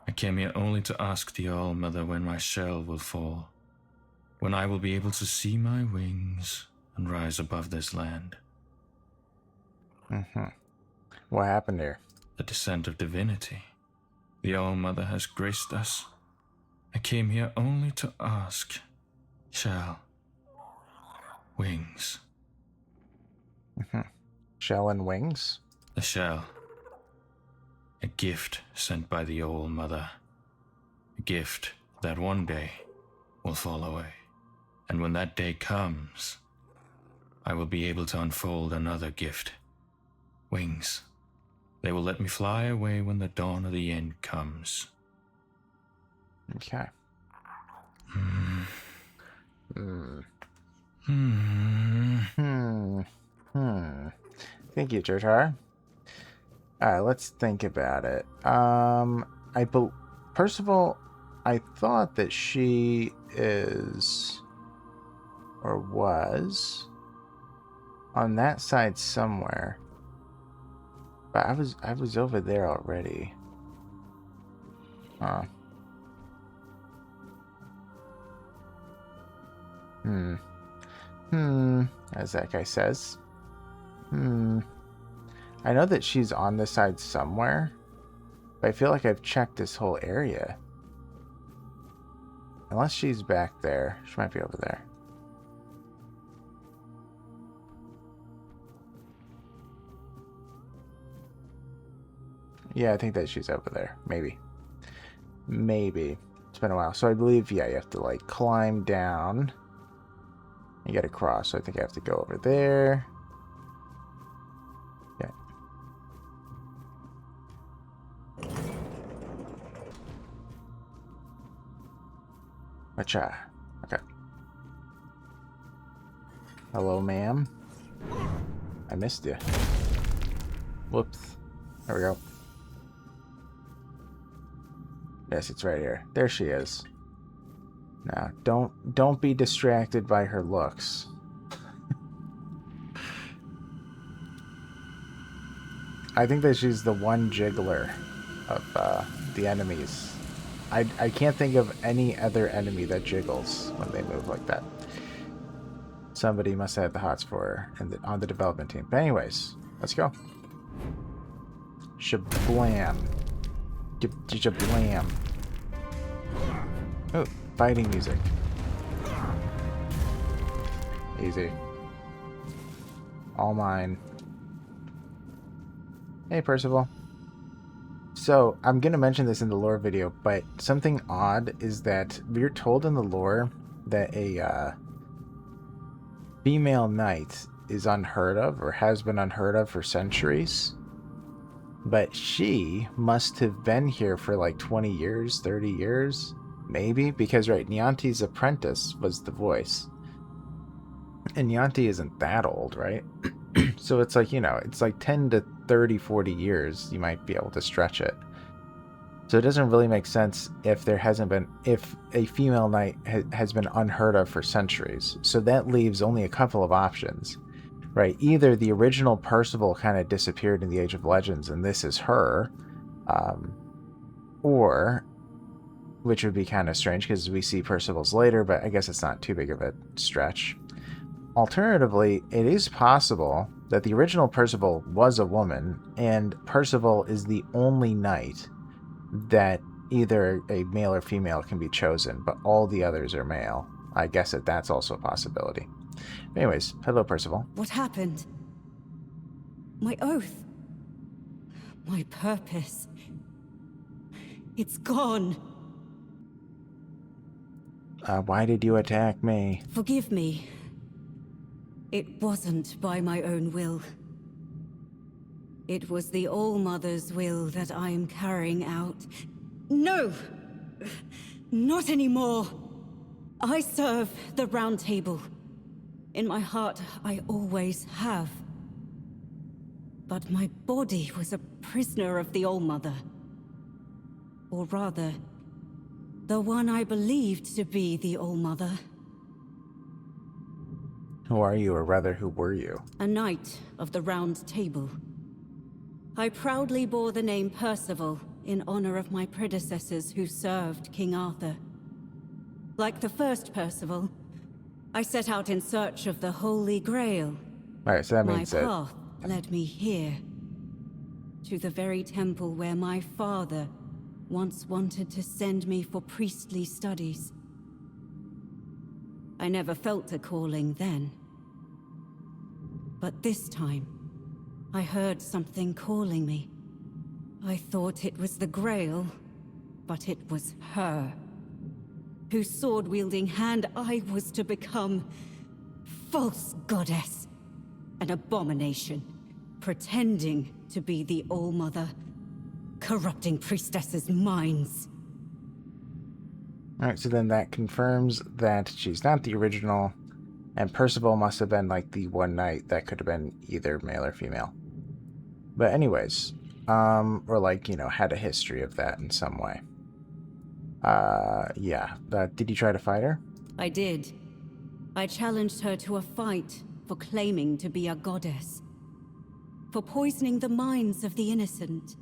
Speaker 10: I came here only to ask the All-Mother when my shell will fall, when I will be able to see my wings and rise above this land.
Speaker 1: Mm-hmm. What happened here?
Speaker 10: The descent of divinity. The All-Mother has graced us. I came here only to ask. Shell. Wings.
Speaker 1: Mm-hmm. Shell and wings?
Speaker 10: The shell. A gift sent by the All-Mother. A gift that one day will fall away. And when that day comes, I will be able to unfold another gift. Wings. They will let me fly away when the dawn of the end comes.
Speaker 1: Okay. Thank you, Jotar. Alright, let's think about it. Percival, I thought that she is, or was, on that side somewhere. But I was over there already. Huh. As that guy says. I know that she's on this side somewhere, but I feel like I've checked this whole area. Unless she's back there. She might be over there. Yeah, I think that she's over there. Maybe. Maybe. It's been a while. So I believe, yeah, you have to, like, climb down. You get across. So I think I have to go over there. Yeah. Gotcha. Okay. Hello, ma'am. I missed you. Whoops. There we go. Yes, it's right here. There she is. Now, don't be distracted by her looks. I think that she's the one jiggler of the enemies. I can't think of any other enemy that jiggles when they move like that. Somebody must have the hots for her on the development team. But anyways, let's go. Shablam. Shablam. Oh, fighting music. Easy. All mine. Hey, Percival. So, I'm going to mention this in the lore video, but something odd is that we're told in the lore that a female knight is unheard of, or has been unheard of for centuries. But she must have been here for like 20 years, 30 years, maybe, because, right, Nyanti's apprentice was the voice. And Nyanti isn't that old, right? So it's like, you know, it's like 10 to 30, 40 years you might be able to stretch it. So it doesn't really make sense if there hasn't been, if a female knight has been unheard of for centuries. So that leaves only a couple of options, right? Either the original Percival kind of disappeared in the Age of Legends and this is her, or, which would be kind of strange because we see Percival's later, but I guess it's not too big of a stretch. Alternatively, it is possible that the original Percival was a woman, and Percival is the only knight that either a male or female can be chosen, but all the others are male. I guess that's also a possibility. Anyways, hello, Percival.
Speaker 8: What happened? My oath. My purpose. It's gone.
Speaker 1: Why did you attack me?
Speaker 8: Forgive me. It wasn't by my own will. It was the All-Mother's will that I am carrying out. No! Not anymore! I serve the Round Table. In my heart, I always have. But my body was a prisoner of the All-Mother. Or rather, The one I believed to be the All-Mother.
Speaker 1: Who are you, or rather, who were you?
Speaker 8: A knight of the Round Table. I proudly bore the name Percival in honor of my predecessors who served King Arthur. Like the first Percival, I set out in search of the Holy Grail.
Speaker 1: Alright, so that means
Speaker 8: my path led me here, to the very temple where my father once wanted to send me for priestly studies. I never felt a calling then. But this time, I heard something calling me. I thought it was the Grail, but it was her, whose sword-wielding hand I was to become. False goddess. An abomination, pretending to be the All-Mother, corrupting priestesses' minds.
Speaker 1: Alright, so then that confirms that she's not the original, and Percival must have been like the one knight that could have been either male or female. But anyways, or like, you know, had a history of that in some way. Yeah. Did you try to fight her?
Speaker 8: I did. I challenged her to a fight for claiming to be a goddess. For poisoning the minds of the innocent.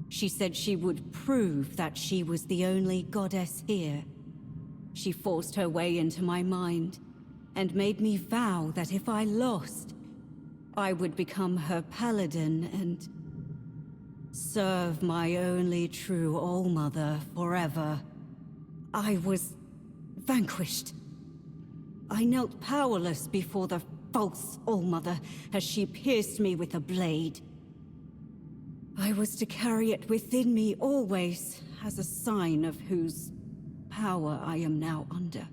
Speaker 8: She said she would prove that she was the only goddess here. She forced her way into my mind, and made me vow that if I lost, I would become her paladin and serve my only true All-Mother forever. I was vanquished. I knelt powerless before the false All-Mother as she pierced me with a blade. I was to carry it within me always as a sign of whose power I am now under.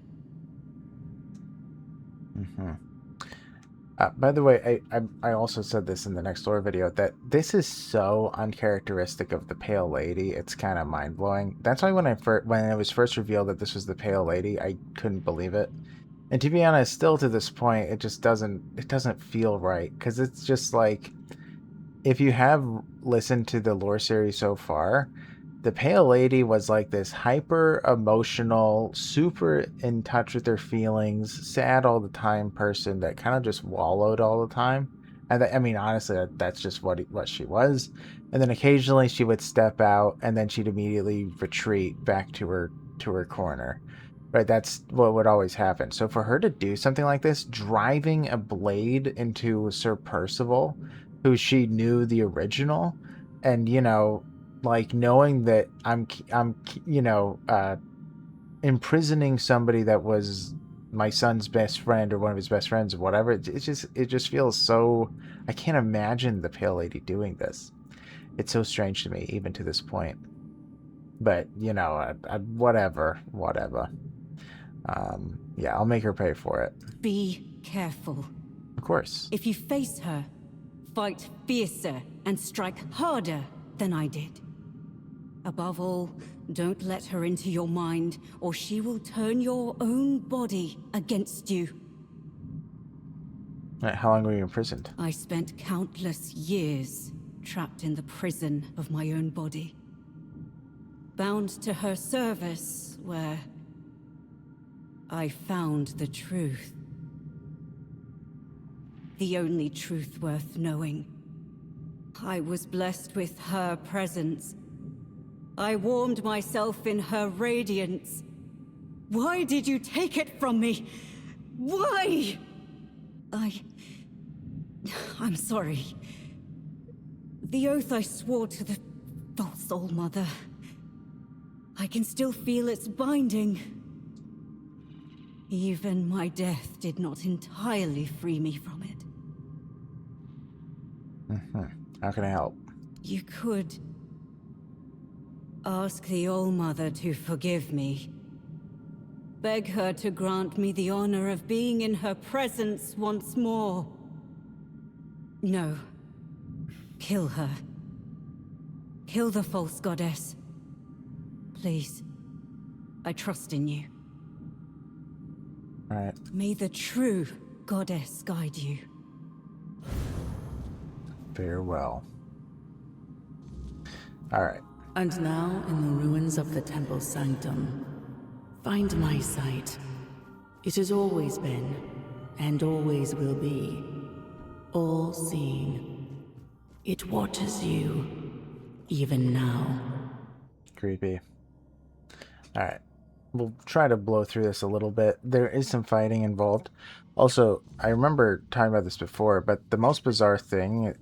Speaker 1: By the way, I also said this in the next lore video, that this is so uncharacteristic of the Pale Lady, it's kind of mind-blowing. That's why when it was first revealed that this was the Pale Lady, I couldn't believe it. And to be honest, still to this point, it just doesn't feel right, because it's just like, if you have listened to the lore series so far, the Pale Lady was like this hyper emotional, super in touch with her feelings, sad all the time person that kind of just wallowed all the time. And I mean, honestly, that's just what she was. And then occasionally she would step out, and then she'd immediately retreat back to her corner. Right, that's what would always happen. So for her to do something like this, driving a blade into Sir Percival, who she knew the original, and, you know, like, knowing that I'm you know, imprisoning somebody that was my son's best friend or one of his best friends or whatever, it just feels so, I can't imagine the Pale Lady doing this. It's so strange to me, even to this point. But, you know, whatever. Yeah, I'll make her pay for it.
Speaker 8: Be careful.
Speaker 1: Of course.
Speaker 8: If you face her, fight fiercer and strike harder than I did. Above all, don't let her into your mind, or she will turn your own body against you.
Speaker 1: Right, how long were you imprisoned?
Speaker 8: I spent countless years trapped in the prison of my own body. Bound to her service, where I found the truth. The only truth worth knowing. I was blessed with her presence. I warmed myself in her radiance. Why did you take it from me? Why? I'm sorry. The oath I swore to the false All-Mother. I can still feel its binding. Even my death did not entirely free me from it.
Speaker 1: How can I help?
Speaker 8: You could ask the All-Mother to forgive me. Beg her to grant me the honor of being in her presence once more. No. Kill her. Kill the false goddess. Please. I trust in you.
Speaker 1: Alright.
Speaker 8: May the true goddess guide you.
Speaker 1: Farewell. Alright.
Speaker 8: And now, in the ruins of the temple sanctum, find my sight. It has always been, and always will be, all-seeing. It watches you, even now.
Speaker 1: Creepy. Alright. We'll try to blow through this a little bit. There is some fighting involved. Also, I remember talking about this before, but the most bizarre thing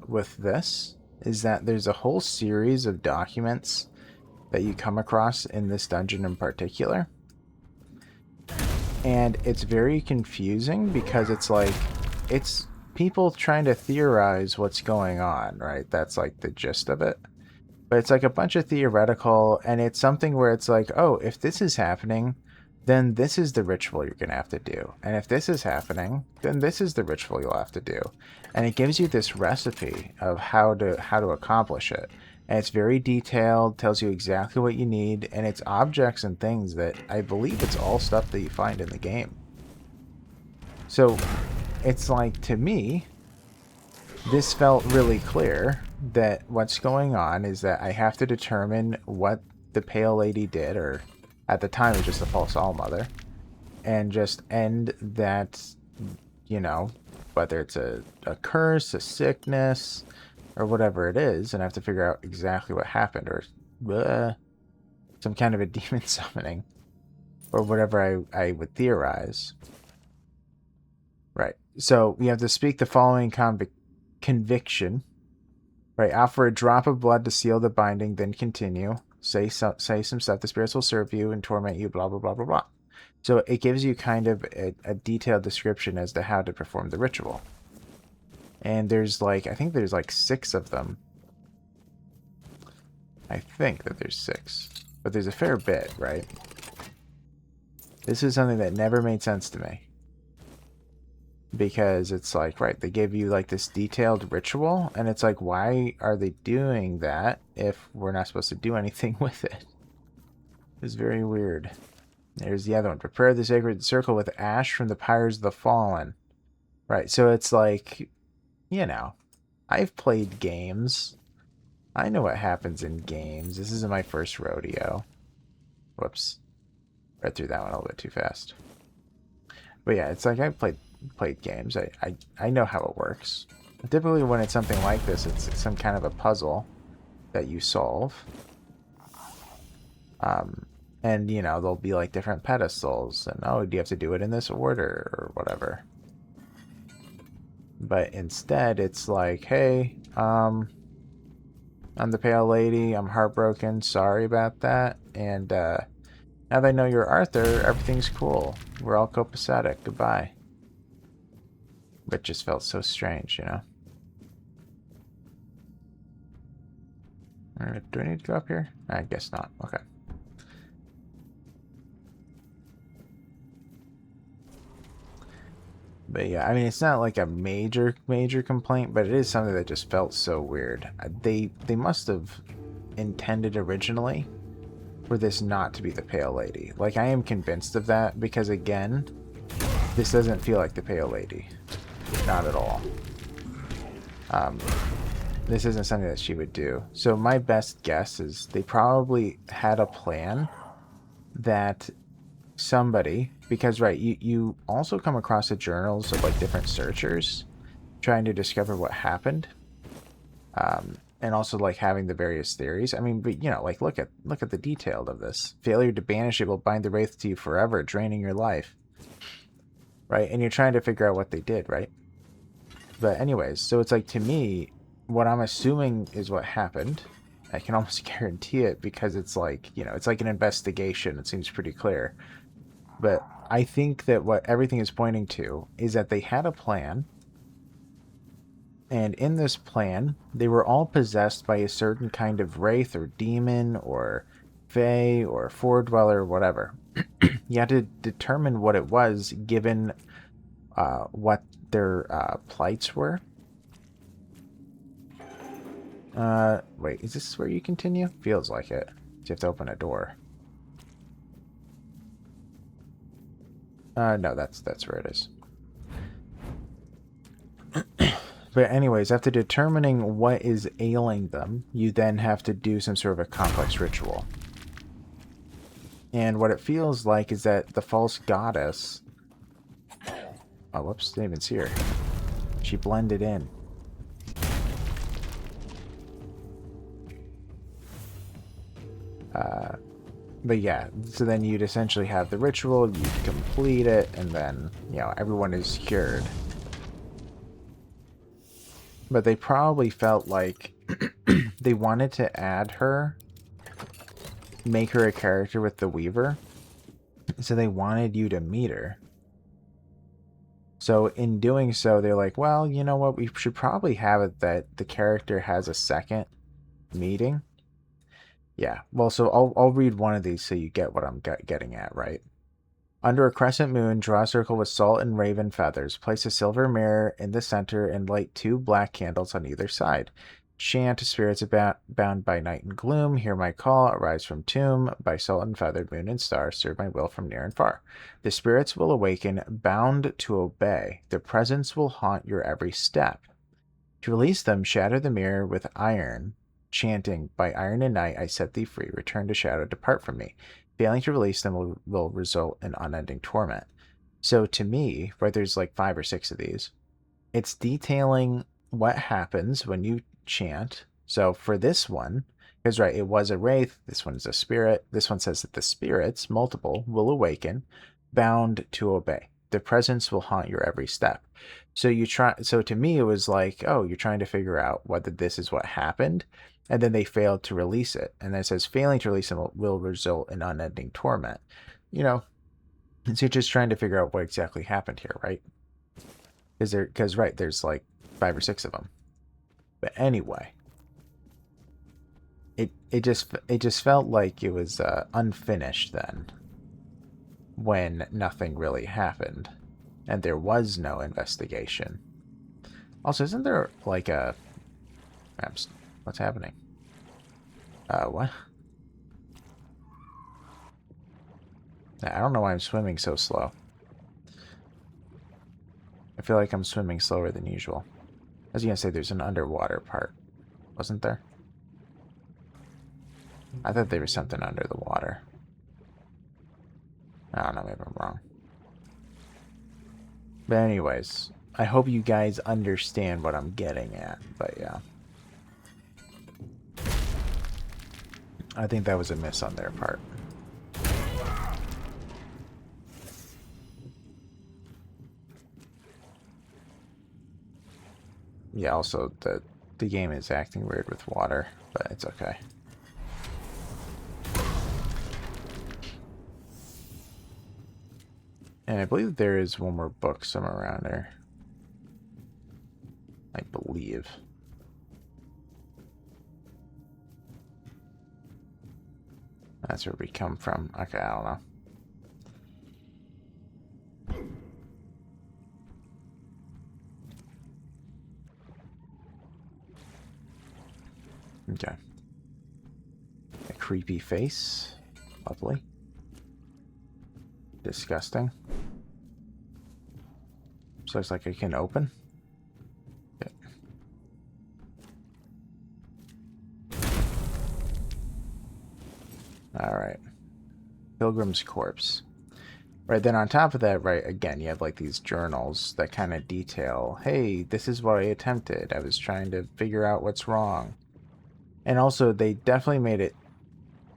Speaker 1: with this is that there's a whole series of documents that you come across in this dungeon in particular. And it's very confusing because it's like, it's people trying to theorize what's going on, right? That's like the gist of it. But it's like a bunch of theoretical, and it's something where it's like, oh, if this is happening, then this is the ritual you're going to have to do. And if this is happening, then this is the ritual you'll have to do. And it gives you this recipe of how to accomplish it. And it's very detailed, tells you exactly what you need, and it's objects and things that I believe it's all stuff that you find in the game. So it's like, to me, this felt really clear that what's going on is that I have to determine what the Pale Lady did, or at the time it was just a false Allmother, and just end that, you know, whether it's a curse, a sickness, or whatever it is, and I have to figure out exactly what happened, or some kind of a demon summoning, or whatever I would theorize. Right. So we have to speak the following conviction. Right. Offer a drop of blood to seal the binding, then continue. Say some stuff. The spirits will serve you and torment you, blah, blah, blah, blah, blah. So it gives you kind of a detailed description as to how to perform the ritual. And there's like, I think there's like 6 of them. I think that there's 6. But there's a fair bit, right? This is something that never made sense to me. Because it's like, right, they give you like this detailed ritual, and it's like, why are they doing that if we're not supposed to do anything with it? It's very weird. There's the other one. Prepare the sacred circle with ash from the pyres of the fallen. Right, so it's like, you know, I've played games. I know what happens in games. This isn't my first rodeo. Whoops. Read through that one a little bit too fast. But yeah, it's like I've played games. I know how it works. Typically when it's something like this, it's some kind of a puzzle that you solve. And, you know, there'll be like different pedestals, and oh, do you have to do it in this order or whatever? But instead, it's like, hey, I'm the Pale Lady, I'm heartbroken, sorry about that, and now that I know you're Arthur, everything's cool. We're all copacetic, goodbye. But just felt so strange, you know? Do I need to go up here? I guess not, okay. But yeah, I mean, it's not like a major complaint, but it is something that just felt so weird. They must have intended originally for this not to be the Pale Lady. Like, I am convinced of that, because again, this doesn't feel like the Pale Lady. Not at all. This isn't something that she would do. So my best guess is they probably had a plan that somebody, because right, you also come across the journals of like different searchers trying to discover what happened, and also like having the various theories. I mean, but you know, like look at the detail of this. Failure to banish it will bind the wraith to you forever, draining your life. Right, and you're trying to figure out what they did, right? But anyways, so it's like, to me, what I'm assuming is what happened. I can almost guarantee it, because it's like, you know, it's like an investigation. It seems pretty clear. But I think that what everything is pointing to is that they had a plan. And in this plan, they were all possessed by a certain kind of wraith or demon or fae or foredweller or whatever. You had to determine what it was given what their plights were. Wait, is this where you continue? Feels like it. You have to open a door. No, that's where it is. But anyways, after determining what is ailing them, you then have to do some sort of a complex ritual. And what it feels like is that the false goddess... Oh, whoops, didn't even see her. She blended in. But yeah, so then you'd essentially have the ritual, you'd complete it, and then, you know, everyone is cured. But they probably felt like they wanted to add her, make her a character with the Weaver, so they wanted you to meet her. So in doing so, they're like, well, you know what, we should probably have it that the character has a second meeting. Yeah, well, so I'll read one of these so you get what I'm getting at, right? Under a crescent moon, draw a circle with salt and raven feathers. Place a silver mirror in the center and light 2 black candles on either side. Chant, spirits bound by night and gloom, hear my call, arise from tomb, by salt and feathered moon and star, serve my will from near and far. The spirits will awaken, bound to obey. Their presence will haunt your every step. To release them, shatter the mirror with iron, chanting, by iron and night I set thee free, return to shadow, depart from me. Failing to release them will result in unending torment. So to me, right, there's like 5 or 6 of these. It's detailing what happens when you chant. So for this one, because right, it was a wraith, this one is a spirit. This one says that the spirits, multiple, will awaken, bound to obey. Their presence will haunt your every step. So to me, it was like, oh, you're trying to figure out whether this is what happened, and then they failed to release it. And then it says, failing to release them will result in unending torment. You know, so you're just trying to figure out what exactly happened here, right? Because right, there's like 5 or 6 of them. But anyway, it just felt like it was unfinished then, when nothing really happened, and there was no investigation. Also, isn't there like a... What's happening? What? I don't know why I'm swimming so slow. I feel like I'm swimming slower than usual. I was gonna say there's an underwater part. Wasn't there? I thought there was something under the water. I don't know, maybe I'm wrong. But anyways, I hope you guys understand what I'm getting at, but yeah. I think that was a miss on their part. Yeah, also the game is acting weird with water, but it's okay. And I believe there is one more book somewhere around there. I believe. That's where we come from. Okay, I don't know. Okay. A creepy face. Lovely. Disgusting. This looks like it can open. Okay. Alright. Pilgrim's Corpse. Right, then on top of that, right, again, you have like these journals that kind of detail, hey, this is what I attempted. I was trying to figure out what's wrong. And also, they definitely made it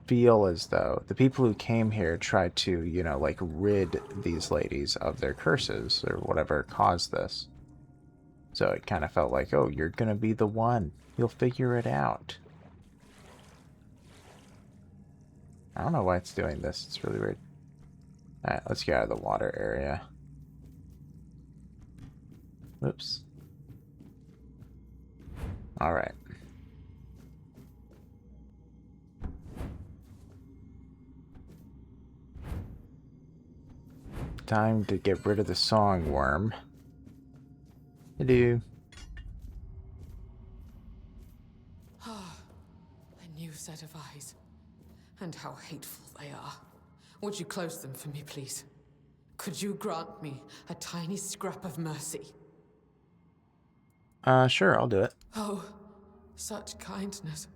Speaker 1: feel as though the people who came here tried to, you know, like rid these ladies of their curses or whatever caused this. So it kind of felt like, oh, you're going to be the one. You'll figure it out. I don't know why it's doing this. It's really weird. Alright, let's get out of the water area. Oops. Alright. Time to get rid of the song worm. Hello.
Speaker 11: Ah, a new set of eyes. And how hateful they are. Would you close them for me, please? Could you grant me a tiny scrap of mercy?
Speaker 1: Sure, I'll do it.
Speaker 11: Oh, such kindness.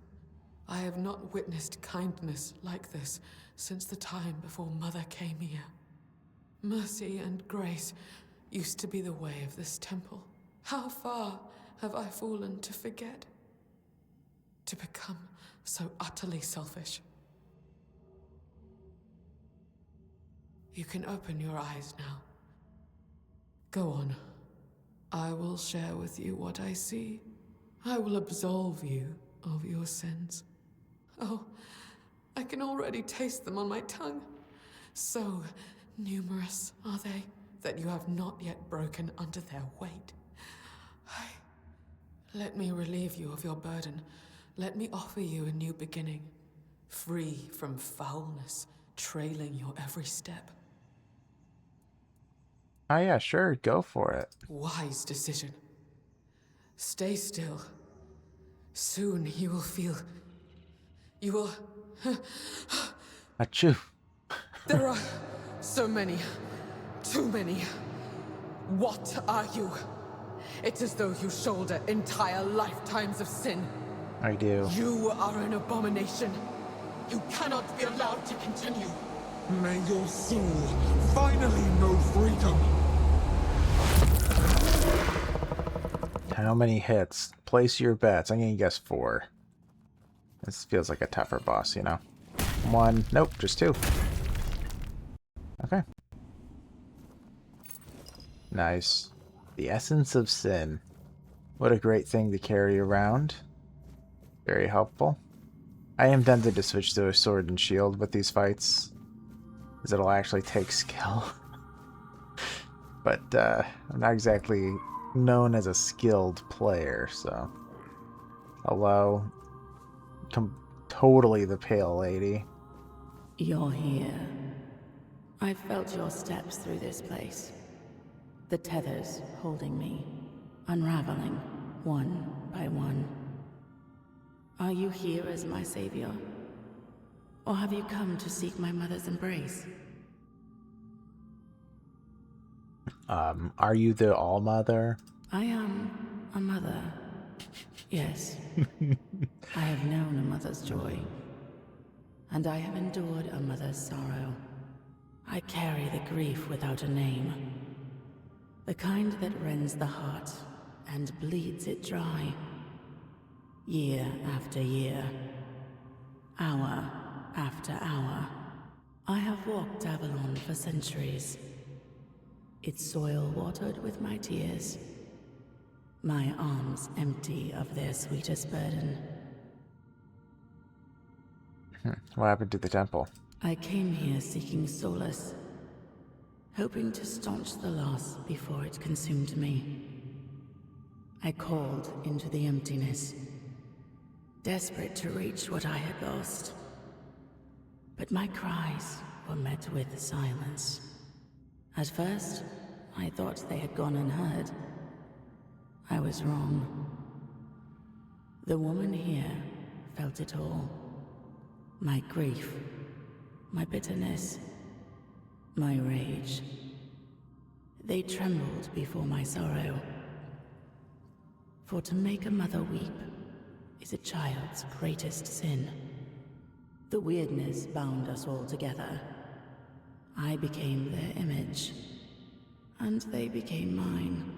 Speaker 11: I have not witnessed kindness like this since the time before Mother came here. Mercy and grace used to be the way of this temple. How far have I fallen to forget? To become so utterly selfish. You can open your eyes now. Go on. I will share with you what I see. I will absolve you of your sins. Oh, I can already taste them on my tongue. So numerous are they that you have not yet broken under their weight. Let me relieve you of your burden. Let me offer you a new beginning, free from foulness trailing your every step.
Speaker 1: Oh yeah, sure, go for it.
Speaker 11: Wise decision. Stay still. Soon you will feel... You will...
Speaker 1: Achoo.
Speaker 11: There are so many. Too many. What are you? It's as though you shoulder entire lifetimes of sin.
Speaker 1: I do.
Speaker 11: You are an abomination. You cannot be allowed to continue.
Speaker 12: May your soul finally know freedom.
Speaker 1: How many hits? Place your bets. I'm gonna guess 4. This feels like a tougher boss, you know? 1. Nope, just 2. Okay. Nice. The essence of sin. What a great thing to carry around. Very helpful. I am tempted to switch to a sword and shield with these fights, because it'll actually take skill. But I'm not exactly known as a skilled player, so... Hello. Totally the pale lady.
Speaker 8: You're here. I felt your steps through this place. The tethers holding me, unraveling one by one. Are you here as my savior? Or have you come to seek my mother's embrace?
Speaker 1: Are you the All-Mother?
Speaker 8: I am a mother. Yes. I have known a mother's joy. And I have endured a mother's sorrow. I carry the grief without a name. The kind that rends the heart and bleeds it dry. Year after year. Hour after hour. I have walked Avalon for centuries. Its soil watered with my tears. My arms empty of their sweetest burden.
Speaker 1: What happened to the temple?
Speaker 8: I came here seeking solace, hoping to staunch the loss before it consumed me. I called into the emptiness, desperate to reach what I had lost. But my cries were met with silence. At first, I thought they had gone unheard. I was wrong. The woman here felt it all. My grief, my bitterness, my rage. They trembled before my sorrow. For to make a mother weep is a child's greatest sin. The weirdness bound us all together. I became their image, and they became mine.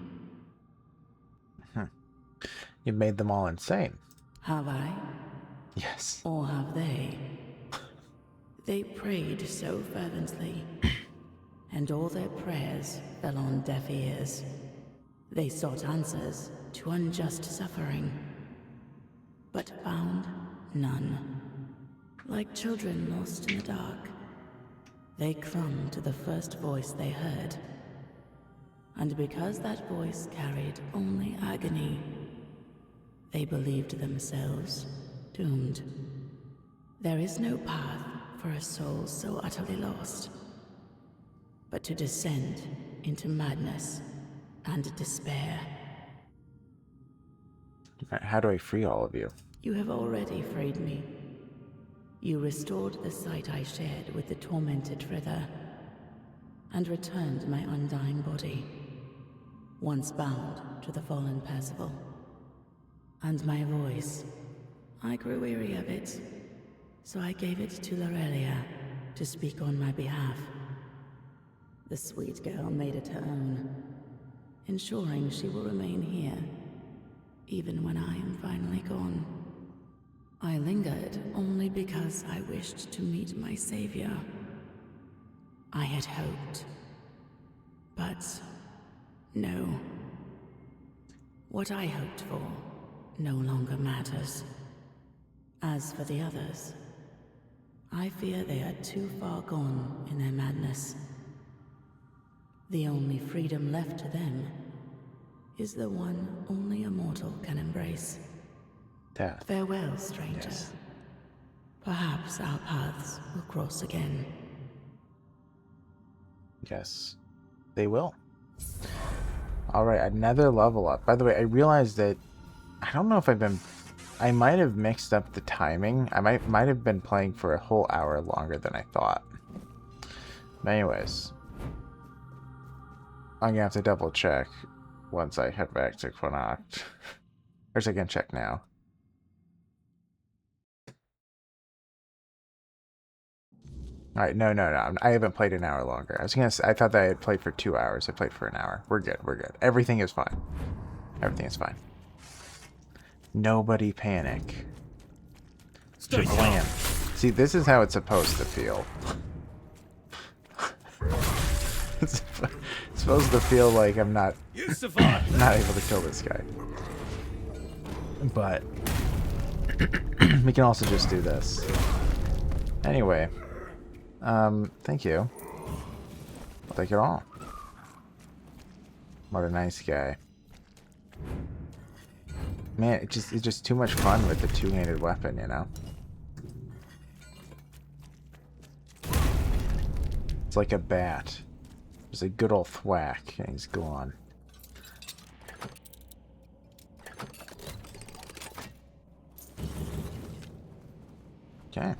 Speaker 1: You made them all insane.
Speaker 8: Have I?
Speaker 1: Yes.
Speaker 8: Or have they? They prayed so fervently, and all their prayers fell on deaf ears. They sought answers to unjust suffering, but found none. Like children lost in the dark, they clung to the first voice they heard. And because that voice carried only agony, they believed themselves doomed. There is no path for a soul so utterly lost, but to descend into madness and despair.
Speaker 1: How do I free all of you?
Speaker 8: You have already freed me. You restored the sight I shared with the tormented Frither, and returned my undying body, once bound to the fallen Percival. And my voice. I grew weary of it, so I gave it to Lorelia to speak on my behalf. The sweet girl made it her own, ensuring she will remain here, even when I am finally gone. I lingered only because I wished to meet my savior. I had hoped, but no. What I hoped for no longer matters. As for the others, I fear they are too far gone in their madness. The only freedom left to them is the one only a mortal can embrace.
Speaker 1: Death.
Speaker 8: Farewell, stranger.
Speaker 1: Yes.
Speaker 8: Perhaps our paths will cross again.
Speaker 1: Yes, they will. Alright, another level up. By the way, I realized that I don't know if I might have mixed up the timing. I might have been playing for a whole hour longer than I thought. But anyways, I'm gonna have to double check once I head back to Cuanacht. Or I can check now. Alright, no. I haven't played an hour longer. I thought that I had played for 2 hours. I played for an hour. We're good. Everything is fine. Everything is fine. Nobody panic. Jablam. See, this is how it's supposed to feel. It's supposed to feel like I'm not able to kill this guy. But we can also just do this. Anyway. Thank you. I'll take it all. What a nice guy. Man, it's just too much fun with the two-handed weapon, you know? It's like a bat. Just a good old thwack, and he's gone. Okay.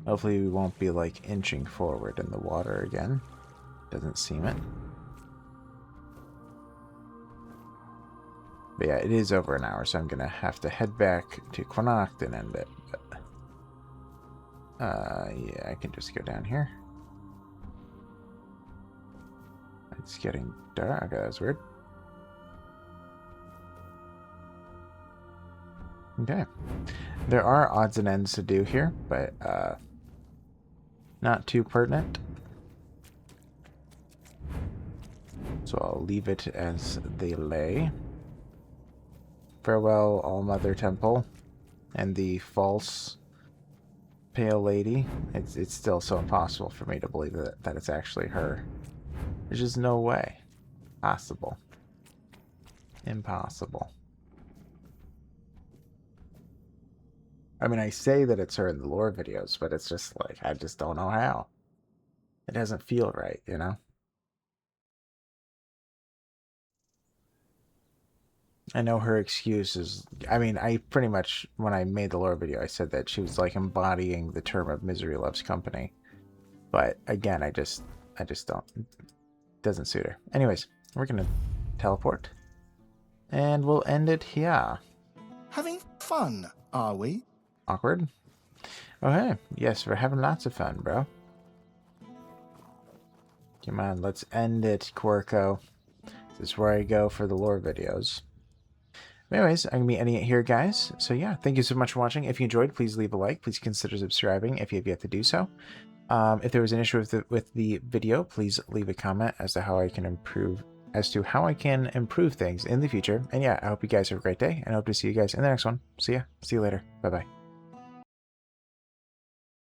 Speaker 1: Hopefully we won't be, like, inching forward in the water again. Doesn't seem it. But yeah, it is over an hour, so I'm gonna have to head back to Cuanacht and end it. But, yeah, I can just go down here. It's getting dark. Okay, that's weird. Okay. There are odds and ends to do here, but, not too pertinent. So I'll leave it as they lay. Farewell, All-Mother Temple. And the false pale lady. It's still so impossible for me to believe that it's actually her. There's just no way. Possible. Impossible. I mean, I say that it's her in the lore videos, but it's just like, I just don't know how. It doesn't feel right, you know? I know her excuse is, I mean, I pretty much, when I made the lore video, I said that she was like embodying the term of misery loves company. But again, I just don't, it doesn't suit her. Anyways, we're gonna teleport. And we'll end it here.
Speaker 12: Having fun, are we?
Speaker 1: Awkward. Okay, yes, we're having lots of fun, bro. Come on, let's end it, Quirko. This is where I go for the lore videos. Anyways, I'm going to be ending it here, guys. So yeah, thank you so much for watching. If you enjoyed, please leave a like. Please consider subscribing if you have yet to do so. If there was an issue with the video, please leave a comment as to how I can improve things in the future. And yeah, I hope you guys have a great day, and I hope to see you guys in the next one. See ya. See you later. Bye-bye.